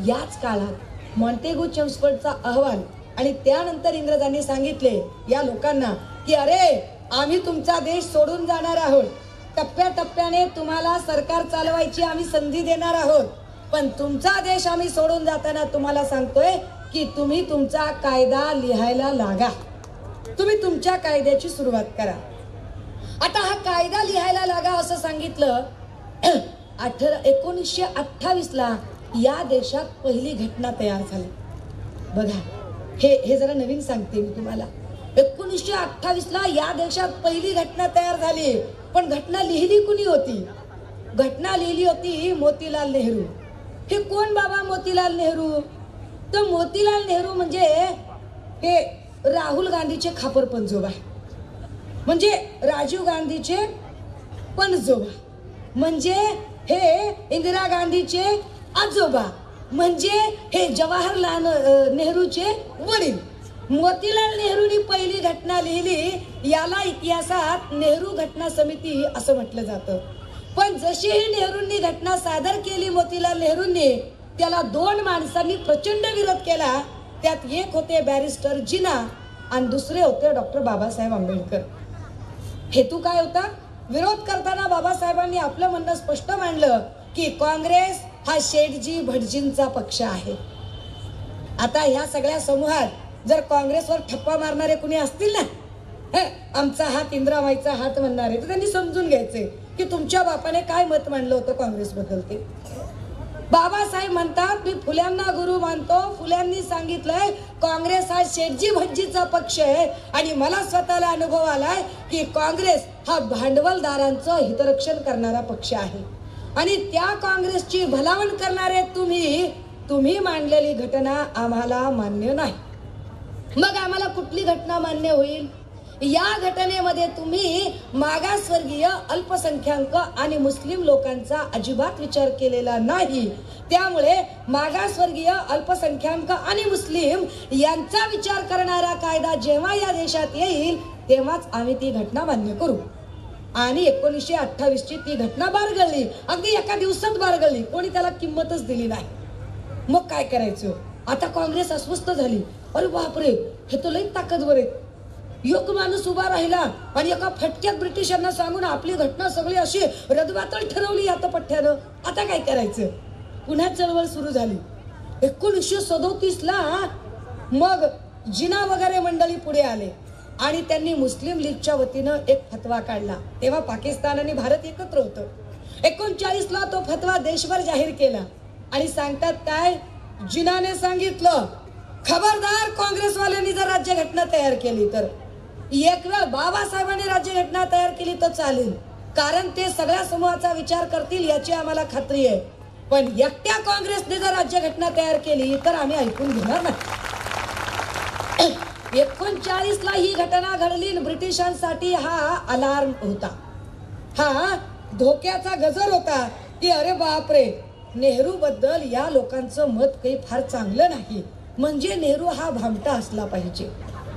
याच काळात मॉन्टेग्यू चेम्सफोर्डचा अहवाल आणि त्यानंतर इंग्रजांनी सांगितले या लोकांना की अरे आम्ही तुमचा देश सोडून जाणार आहोत, टप्प्याटप्प्याने तुम्हाला सरकार चालवायची आम्ही संधी देणार आहोत, पण तुमचा देश आम्ही सोडून जाताना तुम्हाला सांगतोय की तुम्ही तुमचा कायदा लिहायला लागा, तुम्ही तुमच्या कायद्याची सुरुवात करा. आता हा कायदा लिहायला लागा असं सांगितलं. 1928ला या देशात पहिली घटना तयार झाली. बघा, हे जरा नवीन सांगते मी तुम्हाला. 1928ला या देशात पहिली घटना तयार झाली, पण घटना लिहिली कुणी होती? घटना लिहिली होती मोतीलाल नेहरू. हे कोण बाबा मोतीलाल नेहरू? तर मोतीलाल नेहरू म्हणजे हे राहुल गांधीचे खापर पणजोबा, म्हणजे राजीव गांधीचे पणजोबा, म्हणजे हे इंदिरा गांधीचे आजोबा, म्हणजे हे जवाहरलाल नेहरूचे वडील. मोतीलाल नेहरूंनी पहिली घटना लिहिली. याला इतिहासात नेहरू घटना समिती असं म्हटलं जातं. पण जशी ही नेहरूंनी घटना सादर केली मोतीलाल नेहरूंनी, त्याला दोन माणसांनी प्रचंड विरोध केला. त्यात एक होते बॅरिस्टर जिना आणि दुसरे होते डॉक्टर बाबासाहेब आंबेडकर. हेतू काय होता? विरोध करताना बाबासाहेबांनी आपलं म्हणणं स्पष्ट मांडलं की काँग्रेस हा शेठजी भटजींचा पक्ष आहे. आता ह्या सगळ्या समूहात जर काँग्रेसवर ठप्पा मारणारे कुणी असतील ना, आमचा हात इंदिराबाईचा हात म्हणणारे, तर त्यांनी समजून घ्यायचे की तुमच्या बापाने काय मत मांडलं होतं काँग्रेसबद्दल. ते बाबासाहेब म्हणतात मी फुल्यांना गुरु मानतो. फुल्यांनी सांगितलंय काँग्रेस हा शेठजी भटजीचा पक्ष आहे आणि मला स्वतःला अनुभव आलाय की काँग्रेस हा भांडवलदारांचं हितरक्षण करणारा पक्ष आहे आणि त्या काँग्रेसची भलावण करणारे तुम्ही मांडलेली घटना आम्हाला मान्य नाही. मग आम्हाला कुठली घटना मान्य होईल? या घटनेमध्ये तुम्ही मागासवर्गीय, अल्पसंख्याक आणि मुस्लिम लोकांचा अजिबात विचार केलेला नाही. त्यामुळे मागासवर्गीय, अल्पसंख्याक आणि मुस्लिम यांचा विचार करणारा कायदा जेव्हा या देशात येईल तेव्हाच आम्ही ती घटना मान्य करू. आणि 1928 ची ती घटना बारगळली, अगदी एका दिवसात बारगळली. कोणी त्याला किंमतच दिली नाही. मग काय करायचं? आता काँग्रेस अस्वस्थ झाली. अरे बापरे, हे तर लई ताकदवर आहे. एक माणूस उभा राहिला आणि एका फटक्यात ब्रिटिशांना सांगून आपली घटना सगळी अशी रदबातल ठरवली आता पठ्ठ्यानं. आता काय करायचं? पुन्हा चळवळ सुरू झाली. 1937 ला मग जिना वगैरे मंडळी पुढे आले आणि त्यांनी मुस्लिम लीगच्या वतीनं एक फतवा काढला. तेव्हा पाकिस्तान आणि भारत एकत्र होतं. 39 ला तो फतवा देशभर जाहीर केला आणि सांगतात काय? जिनाने सांगितलं, खबरदार काँग्रेसवाल्यांनी जर राज्यघटना तयार केली तर. एक वेळ बाबासाहेबांनी राज्यघटना तयार केली तर चालेल, कारण ते सगळ्या समूहाचा विचार करतील याची आम्हाला खात्री आहे. पण एकट्या काँग्रेसने जर राज्यघटना तयार केली तर आम्ही ऐकून घेणार नाही. 39 ला ही घटना घडली. ब्रिटिशांसाठी हा अलार्म होता, हा धोक्याचा गजर होता की अरे बापरे, नेहरू बद्दल या लोकांचं मत काही फार चांगलं नाही. म्हणजे नेहरू हा भामटा असला पाहिजे.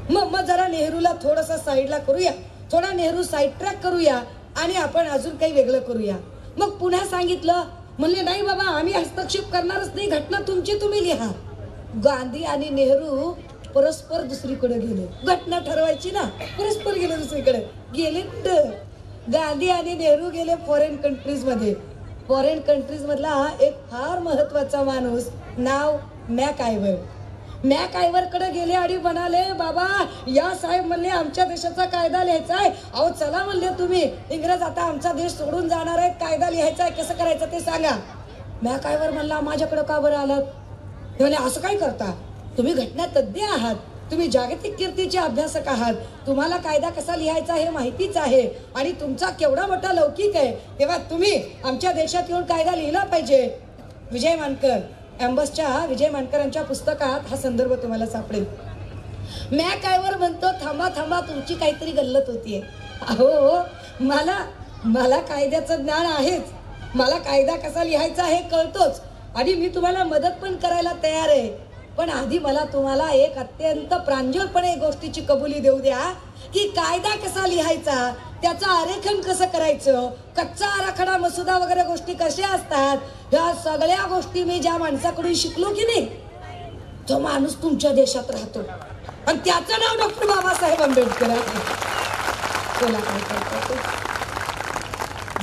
मग जरा नेहरूला थोडस साईडला करूया, थोडा नेहरू साईड ट्रॅक करूया आणि आपण अजून काही वेगळं करूया. मग पुन्हा सांगितलं, म्हणले नाही बाबा, आम्ही हस्तक्षेप करणारच नाही, घटना तुमची तुम्ही लिहा. गांधी आणि नेहरू परस्पर दुसरीकडे गेले. घटना ठरवायची ना, परस्पर गेले दुसरीकडे. गेले कुठं? गांधी आणि नेहरू गेले फॉरेन कंट्रीज मध्ये. फॉरेन कंट्रीज मधला एक फार महत्वाचा माणूस, नाव मॅकआयव्हर. मॅकआयव्हर कडे गेले आणि म्हणाले, बाबा या साहेब म्हणले आमच्या देशाचा कायदा लिहायचा आहे. अहो चला म्हणले तुम्ही, इंग्रज आता आमचा देश सोडून जाणार आहेत, कायदा लिहायचा आहे, कसं करायचं ते सांगा. मॅकआयव्हर म्हणला, माझ्याकडे का बरं आलात? ते म्हणले, असं काय करता? तुम्ही घटना तज्ञ आहात, तुम्ही जागतिक कीर्तीचे अभ्यासक आहात, तुम्हाला कायदा कसा लिहायचा हे माहितीच आहे आणि तुमचा केवढा मोठा लौकिक आहे, तेव्हा तुम्ही आमच्या देशात येऊन कायदा लिहिला पाहिजे. विजय मानकर, एम्बसच्या विजय मानकरांच्या पुस्तकात हा संदर्भ तुम्हाला सापडेल. मॅकआयव्हर म्हणतो, थांबा थांबा, तुमची काहीतरी गल्लत होतीये. अहो मला कायद्याचं ज्ञान आहेच, मला कायदा कसा लिहायचा हे कळतोच आणि मी तुम्हाला मदत पण करायला तयार आहे. पण आधी मला तुम्हाला एक अत्यंत प्रांजळपणे गोष्टीची कबुली देऊ द्या की कायदा कसा लिहायचा, त्याचं आरेखन कसं करायचं, कच्चा आराखडा, मसुदा वगैरे गोष्टी कशा असतात, ह्या सगळ्या गोष्टी मी ज्या माणसाकडून शिकलो की नाही, तो माणूस तुमच्या देशात राहतो आणि त्याचं नाव डॉक्टर बाबासाहेब आंबेडकर आहे. बोला काय करतो?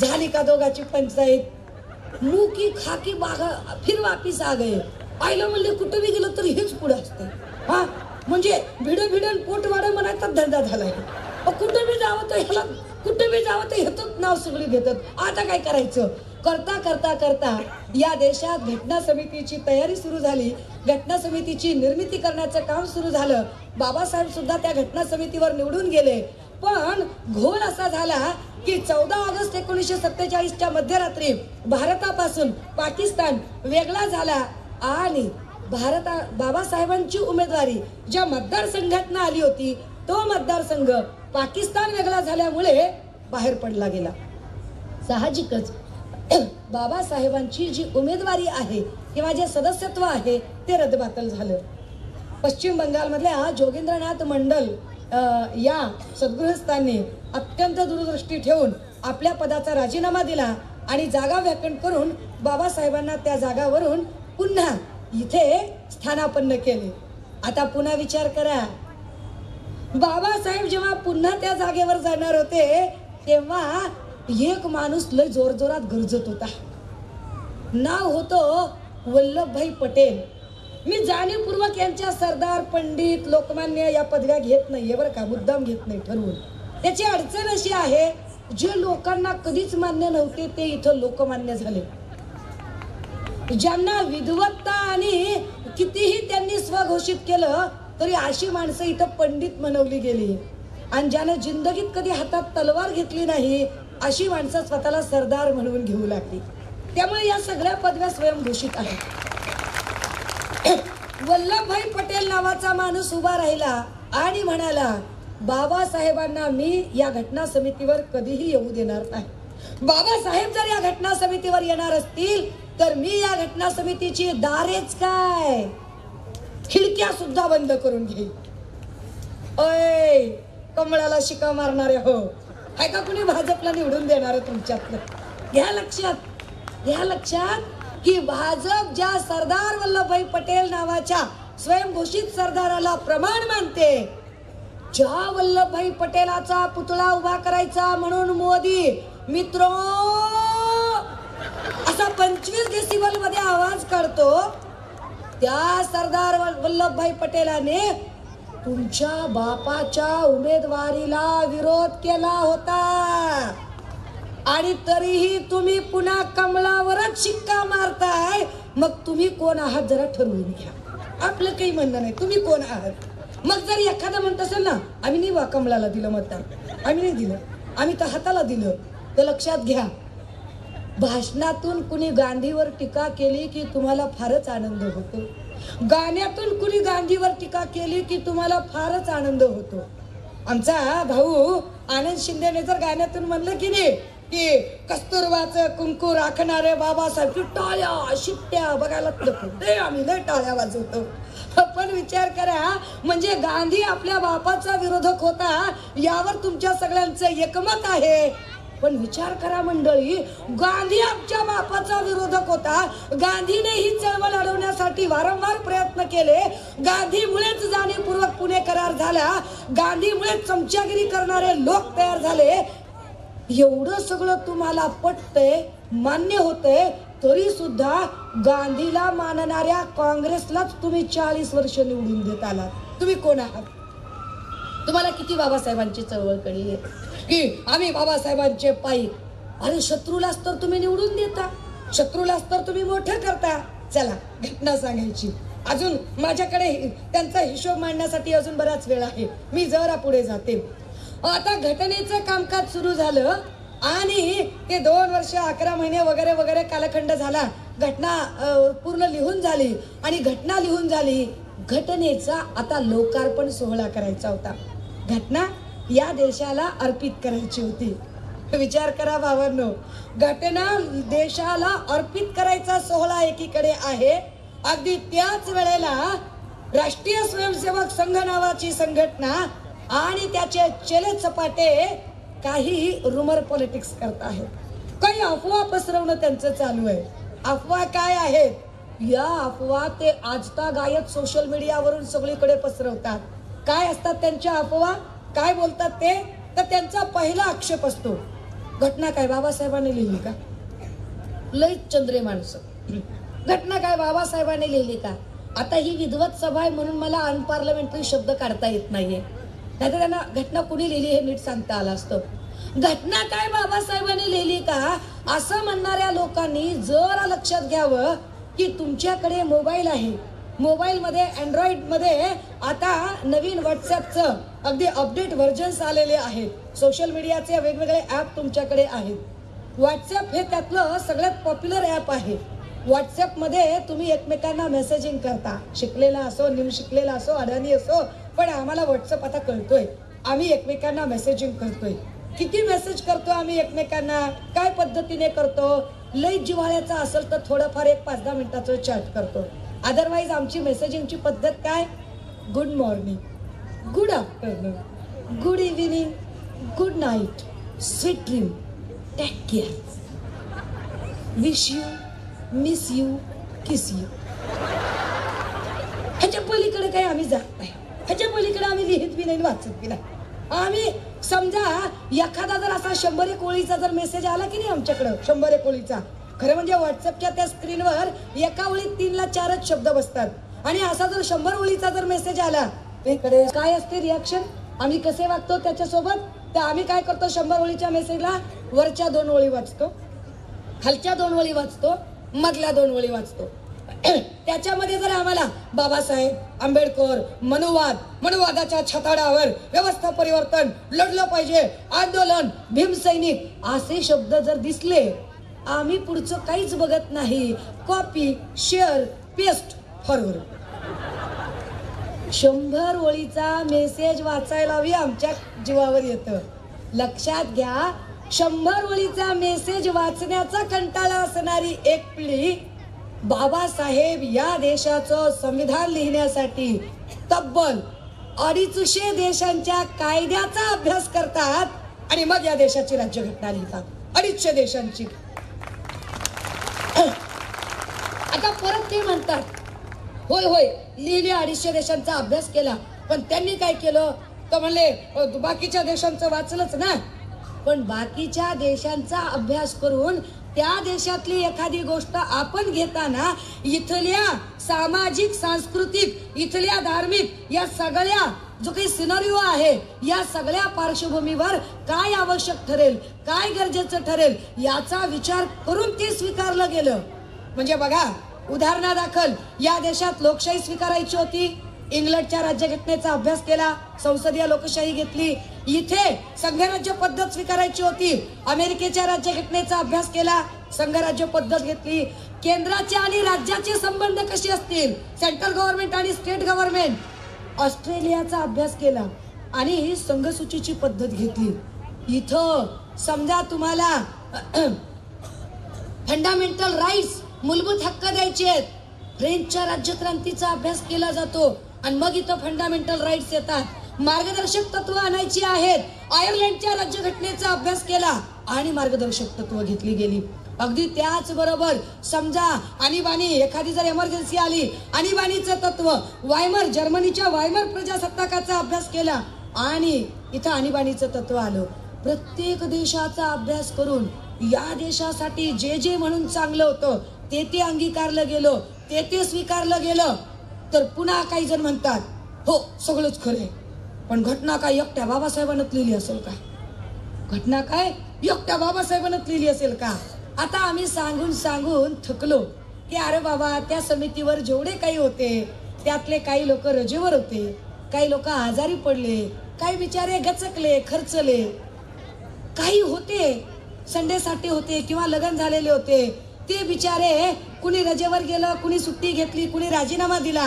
झाली का दोघांची पंचायत? मुकी खाकी बागा फिर वापिस आ गए. पाहिलं म्हणले कुठं बी गेलं तरी हेच पुढे असते. हा म्हणजे भिडन पोट वाढ म्हणायचा धंदा झालाय. कुठं बी जावं तर ह्याला, कुठं बी जावं तर ह्याच नाव सगळे घेतात. आता काय करायचं? करता करता करता या देशात घटना समितीची तयारी सुरू झाली. घटना समितीची निर्मिती करण्याचं काम सुरू झालं. बाबासाहेब सुद्धा त्या घटना समितीवर निवडून गेले. पण घोळ असा झाला की 14 ऑगस्ट 1947च्या मध्यरात्री भारतापासून पाकिस्तान वेगळा झाला आणि बाबासाहेबांची उमेदवारी ज्या मतदारसंघातून आली होती तो मतदारसंघ पाकिस्तान वेगळा झाल्यामुळे बाहेर पडला गेला. साहजिकच बाबासाहेबांची जी उमेदवारी आहे किंवा जे सदस्यत्व आहे ते रद्दबातल झालं. पश्चिम बंगालमधल्या जोगेंद्रनाथ मंडल या सद्गृहस्थांनी अत्यंत दूरदृष्टी ठेवून आपल्या पदाचा राजीनामा दिला आणि जागा व्याकंट करून बाबासाहेबांना त्या जागावरून पुन्हा इथे स्थानापन्न केले. आता पुन्हा विचार करा, बाबासाहेब जेव्हा पुन्हा त्या जागेवर जाणार होते तेव्हा एक माणूस लय जोरजोरात गरजत होता. नाव होतं वल्लभभाई पटेल. मी जाणीवपूर्वक यांच्या सरदार, पंडित, लोकमान्य या पदव्या घेत नाहीये बरं का, मुद्दाम घेत नाही ठरवून. त्याची अडचण अशी आहे, जे लोकांना कधीच मान्य नव्हते ते इथं लोकमान्य झाले. ज्यांना विद्वत्ता आणि कितीही त्यांनी स्वघोषित केलं तरी अशी माणसं इथं पंडित म्हणवली गेली. आणि ज्यानं जिंदगीत कधी हातात तलवार घेतली नाही अशी माणसं स्वतःला सरदार म्हणून घेऊ लागली. त्यामुळे या सगळ्या पदव्या स्वयंघोषित आहेत. वल्लभभाई पटेल नावाचा माणूस उभा राहिला आणि म्हणाला, बाबासाहेबांना मी या घटना समितीवर कधीही येऊ देणार नाही. बाबासाहेब जर या घटना समितीवर येणार असतील तर मी या घटना समितीची दारेच काय खिडक्या सुद्धा बंद करून घेईन. ओय कमळाला शिका मारणारे हो, आहे का कुणी भाजपला निवडून देणार तुमच्यातलं? घ्या लक्षात की भाजप ज्या सरदार वल्लभभाई पटेल नावाच्या स्वयंघोषित सरदाराला प्रमाण मानते, ज्या वल्लभभाई पटेलाचा पुतळा उभा करायचा म्हणून मोदी मित्रो असा 25 डेसिबल मध्ये आवाज काढतो, त्या सरदार वल्लभभाई पटेलाने तुमच्या बापाच्या उमेदवारीला विरोध केला होता आणि तरीही तुम्ही पुन्हा कमळावरच शिक्का मारताय. मग तुम्ही कोण आहात जरा ठरवून घ्या. आपलं काही म्हणणं नाही, तुम्ही कोण आहात. मग जर एखादा म्हणत असेल ना आम्ही नाही कमळाला दिलं मतदान, आम्ही नाही दिलं, आम्ही तर हाताला दिलं, तर लक्षात घ्या भाषणातून कुणी गांधीवर टीका केली की तुम्हाला फारच आनंद होतो, गाण्यातून कुणी गांधीवर टीका केली की तुम्हाला फारच आनंद होतो. आमचा भाऊ आनंद शिंदेने जर गाण्यातून म्हणलं की नाही की कस्तुरबाचं कुंकू राखणारे बाबासाहेब, टाळ्या शिट्ट्या बघायला ते आम्ही नाही टाळ्या वाजवतो. पण विचार करा, म्हणजे गांधी आपल्या बापाचा विरोधक होता यावर तुमच्या सगळ्यांचं एकमत आहे. पण विचार करा मंडळी, गांधी आमच्या बापाचा विरोधक होता, गांधीने ही चळवळ अडवण्यासाठी वारंवार प्रयत्न केले, गांधीमुळेच जाणीवपूर्वक पुणे करार झाला, गांधीमुळेच चमचागिरी करणारे लोक तयार झाले. एवढं सगळं तुम्हाला पटतंय, मान्य होतंय, तरी सुद्धा गांधीला मानणाऱ्या काँग्रेसलाच तुम्ही 40 वर्ष निवडून देत आलात. तुम्ही कोण आहात? तुम्हाला किती बाबासाहेबांची चळवळ कळली की आम्ही बाबासाहेबांचे पायी? अरे शत्रूलाच तर तुम्ही निवडून देता, शत्रूलाच तर तुम्ही मोठं करता. चला घटना सांगायची, अजून माझ्याकडे त्यांचा हिशोब मांडण्यासाठी अजून बराच वेळ आहे, मी जरा पुढे जाते. आता घटनेचं कामकाज सुरू झालं आणि ते 2 वर्ष 11 महिने वगैरे वगैरे कालखंड झाला. घटना पूर्ण लिहून झाली आणि घटना लिहून झाली. घटनेचा आता लोकार्पण सोहळा करायचा होता. घटना या देशाला अर्पित करायची होती. विचार करा भावांनो, घटना देशाला अर्पित करायचा सोहळा एकीकडे आहे, अगदी त्याच वेळेला राष्ट्रीय स्वयंसेवक संघ नावाची संघटना आणि त्याचे चेले चपाटे काही रुमर पॉलिटिक्स करत आहेत, काही अफवा पसरवणं त्यांचं चालू आहे. अफवा काय आहेत? या अफवा ते आजतागायत सोशल मीडियावरून सगळीकडे पसरवतात. काय असतात त्यांच्या अफवा, काय बोलतात ते? तर त्यांचा पहिला आक्षेप असतो, घटना काय बाबासाहेबांनी लिहिली का? लईच चंद्रे माणसं. घटना काय बाबासाहेबांनी लिहिली का? आता ही विद्वत सभा आहे म्हणून मला अनपार्लमेंटरी शब्द काढता येत नाहीये, नाहीतर त्यांना घटना कुणी लिहिली हे नीट सांगता आलं असतं. घटना काय बाबासाहेबांनी लिहिली का असं म्हणणाऱ्या लोकांनी जरा लक्षात घ्यावं की तुमच्याकडे मोबाईल आहे, मोबाईल मध्ये अँड्रॉइड मध्ये आता नवीन व्हॉट्सअपचं अगदी अपडेट व्हर्जन्स आलेले आहेत, सोशल मीडियाचे वेगवेगळे ऍप तुमच्याकडे आहेत. व्हॉट्सअप हे त्यातलं सगळ्यात पॉप्युलर ऍप आहे. व्हॉट्सअप मध्ये तुम्ही एकमेकांना मेसेजिंग करता, शिकलेला असो, निम शिकलेला असो, अडाणी असो, पण आम्हाला व्हॉट्सअप आता कळतोय, आम्ही एकमेकांना मेसेजिंग करतोय. किती मेसेज करतो आम्ही एकमेकांना, काय पद्धतीने करतो? लई जिव्हाळ्याचा असेल तर थोडंफार 1-5-10 मिनिटाचं चॅट करतो. अदरवाईज आमची मेसेजिंगची पद्धत काय? Good morning, good afternoon, good evening, good night, sweet dream, take care, wish you, miss you, kiss you. ह्याच्या पलीकडे काही आम्ही जात नाही, ह्याच्या पलीकडे आम्ही लिहित बी नाही, वाचत बी नाही. आम्ही समजा एखादा जर असा 100 ओळीचा जर मेसेज आला की नाही आमच्याकडं, 100 ओळीचा, खरं म्हणजे व्हॉट्सअपच्या त्या स्क्रीनवर एका ओळीत 3 ला 4च शब्द बसतात, आणि असा जर 100 ओळीचा जर मेसेज आला इकडे काय असते रिॲक्शन, आम्ही कसे वागतो त्याच्यासोबत? तर आम्ही काय करतो, 100 ओळीच्या मेसेजला वरच्या 2 ओळी वाचतो, खालच्या 2 ओळी वाचतो, मधल्या 2 ओळी वाचतो. त्याच्यामध्ये जर आम्हाला बाबासाहेब, आंबेडकर, मनुवाद, मनुवादाच्या छताडावर व्यवस्था परिवर्तन, लढलं पाहिजे, आंदोलन, भीमसैनिक असे शब्द जर दिसले, आम्ही पुढचं काहीच बघत नाही, कॉपी, शेअर, पेस्ट, फॉरवर्ड. 100 ओळीचा मेसेज वाचायला हवी आमच्या जीवावर येतं. लक्षात घ्या, 100 ओळीचा मेसेज वाचण्याचा कंटाळा असणारी एक पिढी बाबासाहेब या देशाचं संविधान लिहिण्यासाठी तब्बल 250 देशांच्या कायद्याचा अभ्यास करतात आणि मग या देशाची राज्यघटना लिहितात. 250 देशांची. आता परत ते म्हणतात होय होय लिहिली 250 देशांचा अभ्यास केला, पण त्यांनी काय केलं तर म्हणले बाकीच्या देशांचं वाचलंच ना. पण बाकीच्या देशांचा अभ्यास करून त्या देशातली एखादी गोष्ट आपण घेताना इथल्या सामाजिक सांस्कृतिक इथल्या धार्मिक या सगळ्या जो काही सिनारिओ आहे या सगळ्या पार्श्वभूमीवर काय आवश्यक ठरेल, काय गरजेचं ठरेल याचा विचार करून ते स्वीकारलं गेलं. म्हणजे बघा, उदाहरणादाखल या देशात लोकशाही स्वीकारायची होती, इंग्लंडच्या राज्यघटनेचा अभ्यास केला, संसदीय लोकशाही घेतली. इथे संघराज्य पद्धत स्वीकारायची होती, अमेरिकेच्या राज्यघटनेचा अभ्यास केला, संघराज्य पद्धत घेतली. केंद्राचे आणि राज्याचे संबंध कसे असतील, सेंट्रल गव्हर्नमेंट आणि स्टेट गव्हर्नमेंट, ऑस्ट्रेलियाचा अभ्यास केला आणि संघसूचीची पद्धत घेतली. इथं समजा तुम्हाला फंडामेंटल राईट्स मूलभूत हक्क द्यायचे आहेत, फ्रेंचच्या राज्यक्रांतीचा अभ्यास केला जातो आणि मग इथं फंडामेंटल राईट्स येतात. मार्गदर्शक तत्व आणायची आहेत, आयर्लंडच्या राज्यघटनेचा अभ्यास केला आणि मार्गदर्शक तत्व घेतली गेली. अगदी त्याच बरोबर समजा आणीबाणी, एखादी जर इमर्जन्सी आली, आणीबाणीचं तत्व, वायमर जर्मनीच्या वायमर प्रजासत्ताकाचा अभ्यास केला आणि इथं आणीबाणीचं तत्व आलं. प्रत्येक देशाचा अभ्यास करून या देशासाठी जे जे म्हणून चांगलं होतं ते अंगीकारलं गेलं, ते स्वीकारलं गेलं. तर पुन्हा काही जण म्हणतात हो सगळंच खरंय, पण घटना काय एकट्या बाबासाहेबांनाच लिहिली असेल का, घटना काय एकट्या बाबासाहेबांनाच लिहिली असेल का. आता आम्ही सांगून थकलो की अरे बाबा त्या समितीवर जेवढे काही होते त्यातले काही लोक रजेवर होते, काही लोक आजारी पडले, काही बिचारे गचकले, खर्चले, काही होते संडेसाठी होते किंवा लग्न झालेले होते, ते बिचारे कुणी रजेवर गेलं, कुणी सुट्टी घेतली, कुणी राजीनामा दिला.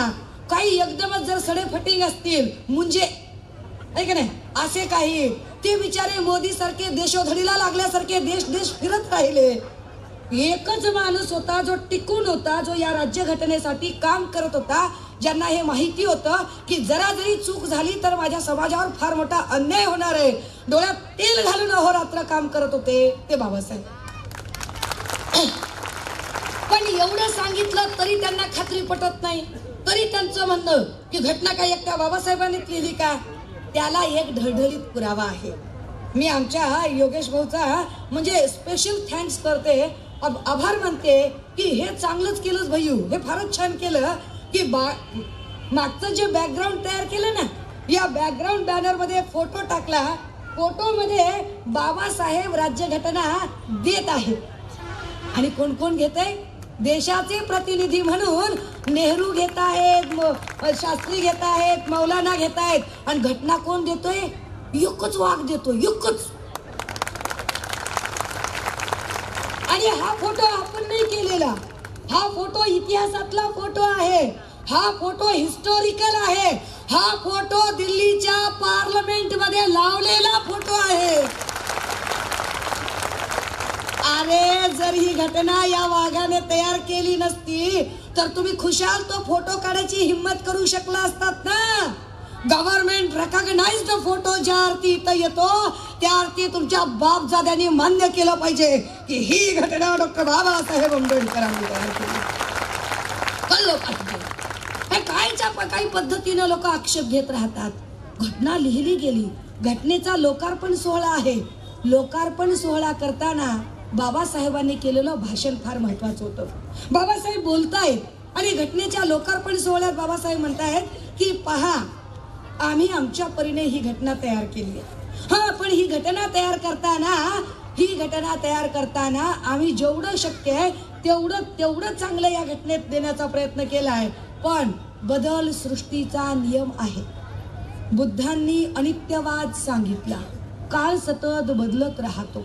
काही एकदमच जर सडेफटिंग असतील मुंजे ऐक नाही असे काही, ते बिचारे मोदी सारखे देशोधडीला लागल्यासारखे देश फिरत राहिले. एकच माणूस होता जो टिकून होता, जो या राज्यघटनेसाठी काम करत होता, ज्यांना हे माहिती होतं की जरा जरी चूक झाली तर माझ्या समाजावर फार मोठा अन्याय होणार आहे, डोळ्यात तेल घालून अहोरात्र काम करत होते, ते बाबासाहेब. पण एवढं सांगितलं तरी त्यांना खात्री पटत नाही. तरी त्यांचं म्हणणं की घटना काय एकट्या बाबासाहेबांनी लिहिली का, त्याला एक ढळढळीत पुरावा आहे. मी आमच्या योगेश भाऊचा म्हणजे स्पेशल थँक्स करते, आभार मानते की हे चांगलंच केलंच भैयू, हे फारच छान केलं की मागचं जे बॅकग्राऊंड तयार केलं ना, या बॅकग्राऊंड बॅनर मध्ये फोटो टाकला, फोटो मध्ये बाबासाहेब राज्यघटना देत आहे आणि कोण कोण घेत आहे, देशाचे प्रतिनिधी म्हणून नेहरू घेत आहेत, शास्त्री घेत आहेत, मौलाना घेत आहेत, आणि घटना कोण देतोय, एकच वाघ देतो, एकच. आणि हा फोटो आपण नाही केलेला, हा फोटो इतिहासातला फोटो आहे, हा फोटो हिस्टोरिकल आहे, हा फोटो दिल्लीच्या पार्लमेंट मध्ये लावलेला फोटो आहे. अरे जर ही घटना या वाघाने तयार केली नसती तर तुम्ही खुशाल तो फोटो काढायची हिम्मत करू शकला असतात ना. गव्हर्नमेंट रेकॉग्नाइज्ड फोटो ज्या अर्थी इथं येतो त्या अर्थी तुमच्या बापजाद्यांनी मान्य केलं पाहिजे की ही घटना डॉक्टर बाबासाहेब आंबेडकरांनी तयार केली. काही पद्धतीनं लोक आक्षेप घेत राहतात. घटना लिहिली गेली, घटनेचा लोकार्पण सोहळा आहे. लोकार्पण सोहळा करताना बाबासाहेबांनी केलेलं भाषण फार महत्वाचं होतं. बाबासाहेब बोलतायत आणि घटनेच्या लोकार्पण सोहळ्यात बाबासाहेब म्हणतायत की पहा आम्ही आमच्या परीने ही घटना तयार केली आहे. हा पण ही घटना तयार करताना आम्ही जेवढं शक्य आहे तेवढं चांगलं या घटनेत देण्याचा प्रयत्न केला आहे. पण बदल सृष्टीचा नियम आहे. बुद्धांनी अनित्यवाद सांगितला, काळ सतत बदलत राहतो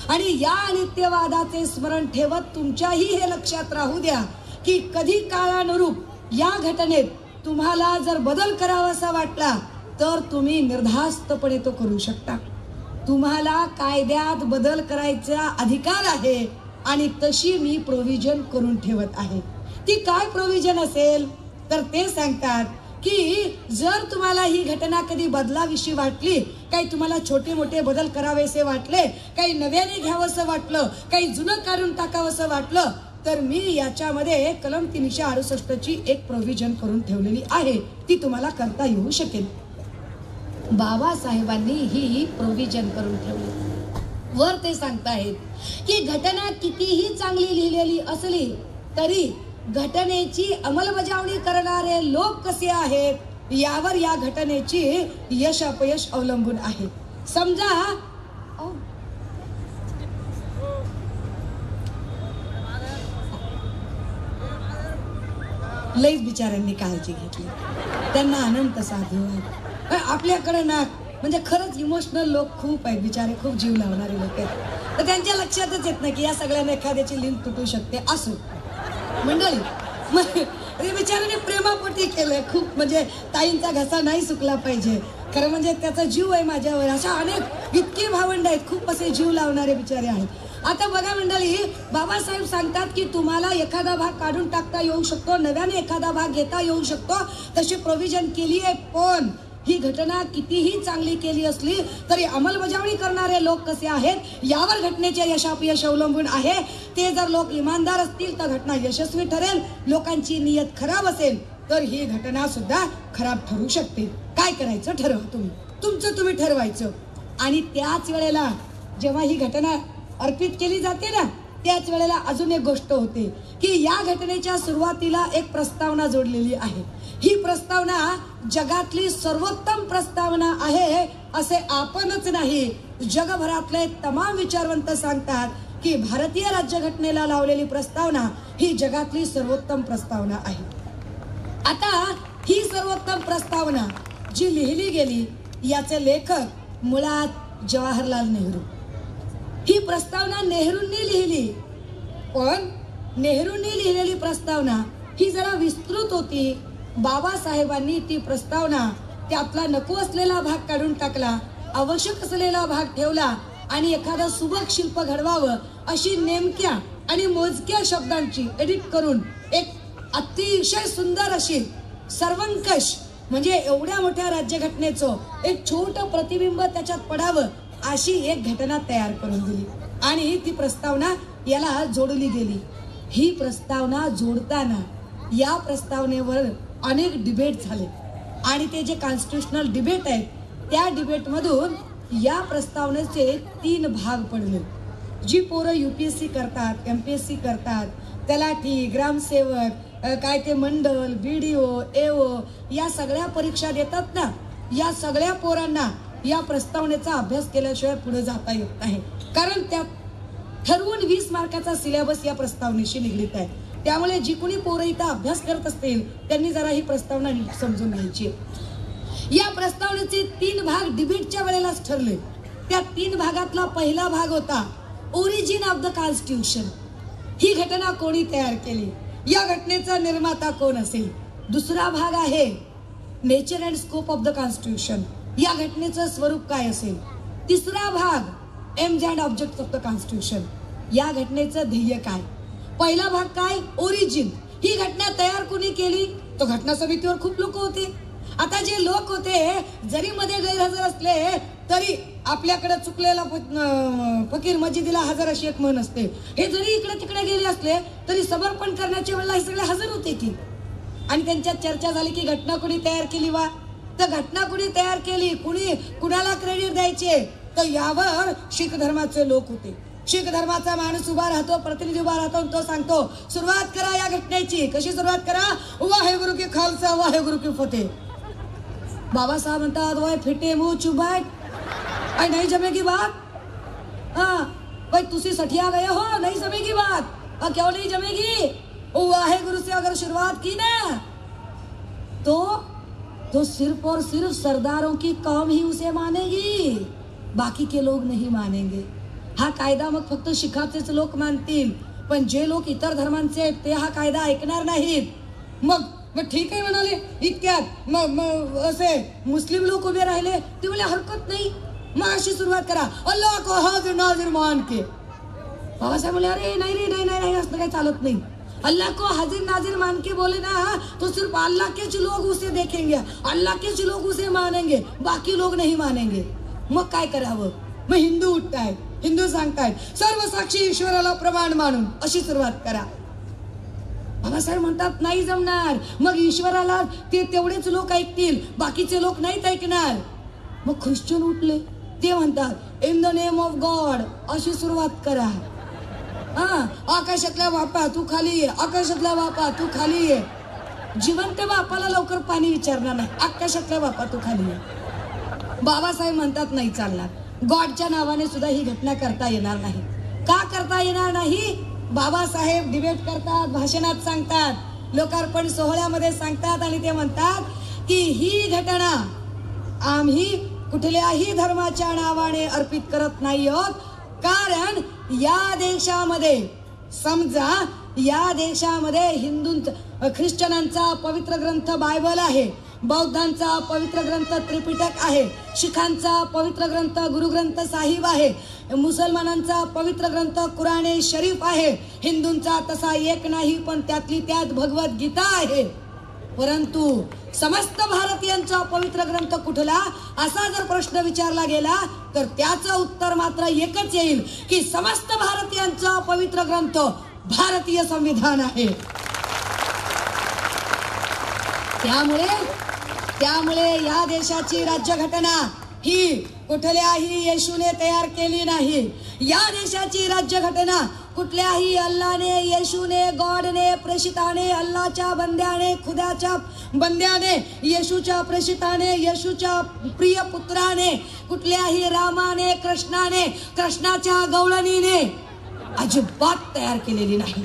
आणि या अनित्यवादाचे स्मरण ठेवत तुमच्याही हे लक्षात राहू द्या की कधी काळानुरूप या घटनेत तुम्हाला जर बदल करावासा वाटला तर तुम्ही निर्धास्तपणे तो करू शकता. तुम्हाला कायद्यात बदल करायचा अधिकार आहे आणि तशी मी प्रोव्हिजन करून ठेवत आहे. ती काय प्रोव्हिजन असेल तर ते सांगतात की जर तुम्हाला ही घटना कधी बदलाविषयी वाटली, काही तुम्हाला छोटे मोठे बदल करावेसे वाटले, काही नव्याने घ्यावंसं वाटलं, काही जुनं काढून टाकावंसं वाटलं, तर मी याच्यामध्ये कलम 368 ची एक प्रोव्हिजन करून ठेवलेली आहे. ती तुम्हाला करता येऊ शकेल. बाबासाहेबांनी ही प्रोव्हिजन करून ठेवली. वर ते सांगतायत की घटना कितीही चांगली लिहिलेली असली तरी घटनेची अंमलबजावणी करणारे लोक कसे आहेत यावर या घटनेची यश अपयश अवलंबून आहे. समजा लईच बिचाऱ्यांनी काळजी घेतली, त्यांना अनंत साधू आहेत. आपल्याकडे ना म्हणजे खरंच इमोशनल लोक खूप आहेत, बिचारे खूप जीव लावणारे लोक आहेत. तर त्यांच्या लक्षातच येत नाही की या सगळ्यांना एखाद्याची लिंक तुटू शकते. असो मंडळी, बिचाराने प्रेमापोटी केलंय खूप, म्हणजे ताईंचा घसा नाही सुकला पाहिजे. खरं म्हणजे त्याचा जीव आहे माझ्यावर. अशा अनेक इतके भावंड आहेत, खूप असे जीव लावणारे बिचारे आहेत. आता बघा मंडळी, बाबासाहेब सांगतात की तुम्हाला एखादा भाग काढून टाकता येऊ शकतो, नव्याने एखादा भाग घेता येऊ शकतो, तशी प्रोव्हिजन केली आहे. पण ही घटना कितीही चांगली केली असली तरी अंमलबजावणी करणारे लोक कसे आहेत यावर घटनेचे यशापयश अवलंबून आहे. ते जर लोक इमानदार असतील तर घटना यशस्वी ठरेल, लोकांची नियत खराब असेल तर ही घटना सुद्धा खराब ठरू शकते. काय करायचं ठरवा, तुमचं तुम्ही ठरवायचं. आणि त्याच वेळेला जेव्हा ही घटना अर्पित केली जाते ना, त्याच वेळेला अजून एक गोष्ट होते की या घटनेच्या सुरुवातीला एक प्रस्तावना जोडलेली आहे. ही प्रस्तावना जगातली सर्वोत्तम प्रस्तावना आहे असे आपणच नाही, जगभरातले तमाम विचारवंत सांगतात की भारतीय राज्यघटनेला लावलेली प्रस्तावना ही जगातली सर्वोत्तम प्रस्तावना आहे. आता ही सर्वोत्तम प्रस्तावना जी लिहिली गेली याचे लेखक मुळात जवाहरलाल नेहरू. ही प्रस्तावना नेहरूंनी लिहिली, पण नेहरूंनी लिहिलेली प्रस्तावना ही जरा विस्तृत होती. बाबासाहेबांनी ती प्रस्तावना त्यातला नको असलेला भाग काढून टाकला, आवश्यक असलेला भाग ठेवला आणि एखादं सुबक शिल्प घडवावं अशी नेमक्या आणि मोजक्या शब्दांची एडिट करून एक अतिशय सुंदर अशी सर्वंकष, म्हणजे एवढ्या मोठ्या राज्यघटनेचं एक छोटं प्रतिबिंब त्याच्यात पडावं अशी एक घटना तयार करून दिली आणि ती प्रस्तावना याला जोडली गेली. ही प्रस्तावना जोडताना या प्रस्तावनेवर अनेक डिबेट झाले आणि ते जे कॉन्स्टिट्यूशनल डिबेट आहेत त्या डिबेटमधून या प्रस्तावनेचे 3 भाग पडले. जी पोरं UPSC करतात, MPSC करतात, तलाठी, ग्रामसेवक, काय ते मंडल, BDO, AO या सगळ्या परीक्षा देतात ना, या सगळ्या पोरांना या प्रस्तावनेचा अभ्यास केल्याशिवाय पुढे जाता येत नाही. कारण त्यात ठरवून 20 मार्काचा सिलेबस या प्रस्तावनेशी निगडीत आहे. त्यामुळे जी कोणी पोरं इथं अभ्यास करत असतील त्यांनी जरा ही प्रस्तावना नीट समजून घ्यायची. या प्रस्तावनेचे 3 भाग डिबेटच्या वेळेलाच ठरले. त्या 3 भागातला पहिला भाग होता ओरिजिन ऑफ द कॉन्स्टिट्यूशन. ही घटना कोणी तयार केली, या घटनेचा निर्माता कोण असेल. दुसरा भाग आहे nature and scope of the constitution, या घटनेचं स्वरूप काय असेल. तिसरा भाग AIIMS and objects of the constitution, या घटनेचं ध्येय काय. पहिला भाग काय, ओरिजिन. ही घटना तयार कोणी केली, तो घटना समितीवर खूप लोक होते. आता जे लोक होते जरी मध्ये गैरहजर असले तरी आपल्याकडे चुकलेला फकीर मस्जिदीला हजर अशी एक म्हण असते. हे जरी इकडे तिकडे गेले असले तरी समर्पण करण्याच्या वेळेला हे सगळे हजर होते की. आणि त्यांच्यात चर्चा झाली की घटना कोणी तयार केली वा, तर घटना कोणी तयार केली, कुणी कुणाला क्रेडिट द्यायचे, तर यावर शीख धर्माचे लोक होते. शीख धर्माचा माणूस उभा राहतो, प्रतिनिधी उभा राहतो, तो सांगतो सुरुवात करा या घटनेची. कशी सुरुवात करा, वाहेगुरु की खालसा वाहेगुरु की फतेह. बाबासाहेब म्हणतात वह फिटे मुंह चुबाट, भाई नहीं जमेगी बात. हाँ भाई तुसी सठिया गए हो, नहीं जमेगी बात. क्यों नहीं जमेगी, वाहेगुरु से अगर शुरुआत की ना तो सिर्फ और सिर्फ सरदारों की कौम ही उसे मानेगी, बाकी के लोग नहीं मानेंगे. हा कायदा मग फक्त शिखाचेच लोक मानतील, पण जे लोक इतर धर्मांचे आहेत ते हा कायदा ऐकणार नाहीत. मग मग ठीक आहे म्हणाले. इतक्यात मग असे मुस्लिम लोक उभे राहिले. ते म्हणे हरकत नाही, मग अशी सुरुवात करा, अल्लाह को हाजिर नाजिर मान के. बाबासाहेब बोले अरे नाही रे, नाही नाही, असं काही चालत नाही. अल्लाह को हाजिर नाजिर मान के बोले ना तो सिर्फ अल्लाह के लोग उसे देखेंगे, अल्लाह के लोग उसे मानेंगे, बाकी लोग नहीं मानेंगे. मग काय करावं? मग हिंदू उठताय, हिंदू सांगतायत सर्व साक्षी ईश्वराला प्रमाण मानून, अशी सुरुवात करा. बाबासाहेब म्हणतात नाही जमणार. मग ईश्वराला ते तेवढेच लोक ऐकतील, बाकीचे लोक नाहीत ऐकणार. मग ख्रिश्चन उठले. ते म्हणतात in the name of God, अशी सुरुवात करा. आकाशातल्या बापा तू खाली ये, आकाशातल्या बापा तू खाली ये. जिवंत बापाला लवकर पाणी विचारणार नाही, आकाशातल्या बापा तू खाली ये. बाबासाहेब म्हणतात नाही चालणार. गॉडच्या नावाने सुद्धा ही घटना करता येणार नाही. का करता येणार नाही? बाबासाहेब डिबेट करतात, भाषणात सांगतात, लोकार्पण सोहळ्यामध्ये सांगतात आणि ते म्हणतात की ही घटना आम्ही कुठल्याही धर्माच्या नावाने अर्पित करत नाही आहोत. कारण या देशामध्ये समजा या देशामध्ये हिंदूंचा ख्रिश्चनांचा पवित्र ग्रंथ बायबल आहे, बौद्धांचा पवित्र ग्रंथ त्रिपिटक आहे, शीखांचा पवित्र ग्रंथ गुरुग्रंथ साहिब आहे, मुसलमानांचा पवित्र ग्रंथ कुराणे शरीफ आहे, हिंदूंचा तसा एक नाही पण त्यातली त्यात भगवद्गीता आहे. परंतु समस्त भारतीयांचा पवित्र ग्रंथ कुठला असा जर प्रश्न विचारला गेला तर त्याचं उत्तर मात्र एकच येईल की समस्त भारतीयांचा पवित्र ग्रंथ भारतीय संविधान आहे. त्यामुळे या देशाची राज्यघटना ही कुठल्याही येशूने तयार केली नाही. या देशाची राज्यघटना कुठल्याही अल्लाने, येशूने, गॉडने, प्रेषिताने, अल्लाच्या बंद्याने, खुदाच्या बंद्याने, येशूच्या प्रेषिताने, येशूच्या प्रिय पुत्राने, कुठल्याही रामाने, कृष्णाने, कृष्णाच्या गवळणीने अजिबात तयार केलेली नाही.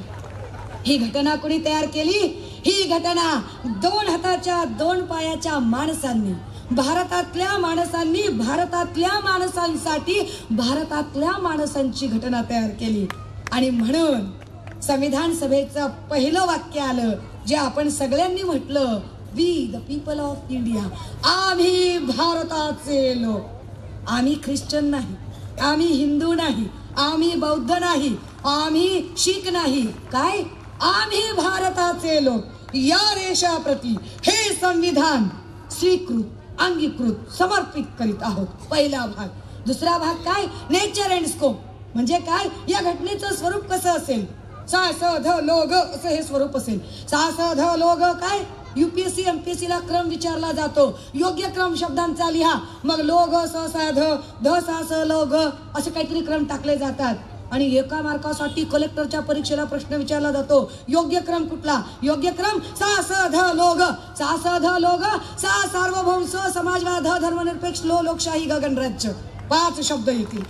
ही घटना कोणी तयार केली? ही घटना 2 हाताच्या 2 पायाच्या माणसांनी, भारतातल्या माणसांनी, भारतातल्या माणसांसाठी, भारतातल्या माणसांची घटना तयार केली. आणि म्हणून संविधान सभेचं पहिलं वाक्य आलं जे आपण सगळ्यांनी म्हटलं, we the people of India. आम्ही भारताचे लोक. आम्ही ख्रिश्चन नाही, आम्ही हिंदू नाही, आम्ही बौद्ध नाही, आम्ही शीख नाही. काय? आम्ही भारताचे लोक या देशाप्रती हे संविधान स्वीकृत, अंगीकृत, समर्पित करीत आहोत. पहिला भाग. दुसरा भाग काय? Nature and scope. म्हणजे काय? या घटनेचं स्वरूप कसं असेल? सा स ध लोग असं हे स्वरूप असेल. सा स ध लोग काय? UPSC MPSC ला क्रम विचारला जातो. योग्य क्रम शब्दांचा लिहा. मग लोग स सा ध, ध सा स लोग असे काहीतरी क्रम टाकले जातात. आणि एका मार्कासाठी कलेक्टरच्या परीक्षेला प्रश्न विचारला जातो. योग्य क्रम कुठला? योग्य क्रम सा स ध लोग. सा स ध लोग, सा सार्वभौम, स समाजवाद, ध धर्मनिरपेक्ष, लो लोकशाही, गगनराज्य. 5 शब्द येतील.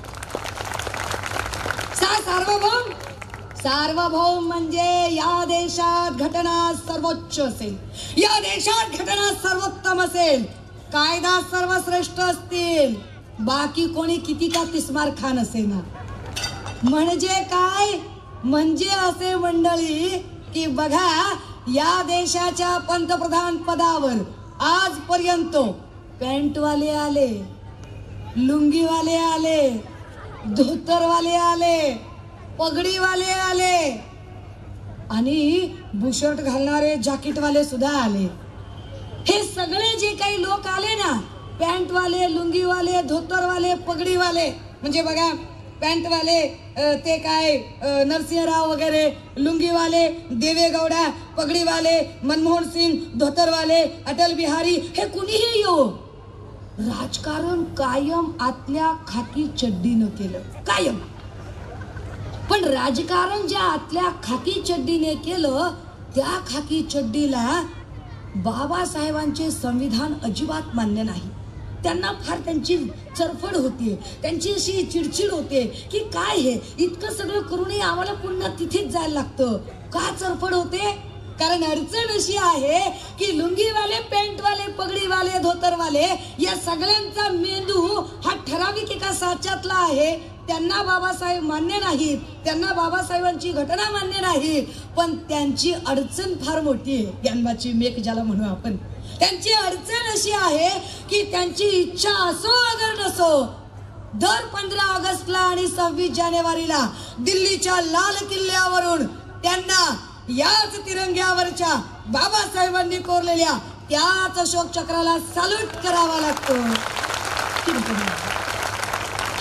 सा सार्वभौम. सार्वभौम म्हणजे या देशात घटना सर्वोच्च असेल, या देशात घटना सर्वोत्तम असेल, कायदा सर्वश्रेष्ठ असतील, बाकी कोणी किती का तिस्मार खान असेना. म्हणजे काय? म्हणजे असे मंडळी की बघा, या देशाच्या पंतप्रधान पदावर आजपर्यंत पॅन्टवाले आले, लुंगीवाले आले, धोतरवाले आले, पगडीवाले आले आणि बुशर्ट घालणारे जॅकेटवाले सुद्धा आले. हे सगळे जे काही लोक आले ना, पॅन्टवाले, लुंगीवाले, धोतरवाले, पगडीवाले, म्हणजे बघा पॅन्टवाले ते काय नरसिंहराव वगैरे, लुंगीवाले देवेगौडा, पगडीवाले मनमोहन सिंग, धोतरवाले अटल बिहारी, हे कुणीही येऊ, राजकारण कायम आतल्या खाकी चड्डीनं केलं, कायम. पण राजकारण ज्या आतल्या खाकी चड्डीने केलं, त्या खाकी चड्डीला बाबासाहेबांचे संविधान अजिबात मान्य नाही. त्यांना फार त्यांची चरफड होते, त्यांची अशी चिडचिड होते की काय हे इतकं सगळं करूनही आम्हाला पुन्हा तिथेच जायला लागतं. का चरफड होते? कारण अडचण अशी आहे की लुंगीवाले, पॅन्टवाले, पगडीवाले, धोतरवाले या सगळ्यांचा मेंदू हा ठराविक एका साच्यातला आहे. त्यांना बाबासाहेब मान्य नाहीत, त्यांना बाबासाहेबांची घटना मान्य नाही, पण त्यांची अडचण फार मोठी आहे. जन्माची मेक ज्याला म्हणू आपण. त्यांची अडचण अशी आहे की त्यांची इच्छा असो अगर नसो, दर 15 ऑगस्टला आणि 26 जानेवारीला दिल्लीच्या लाल किल्ल्यावरून त्यांना याच तिरंग्यावरच्या बाबासाहेबांनी कोरलेल्या त्याच अशोक चक्राला सॅल्यूट करावा लागतो.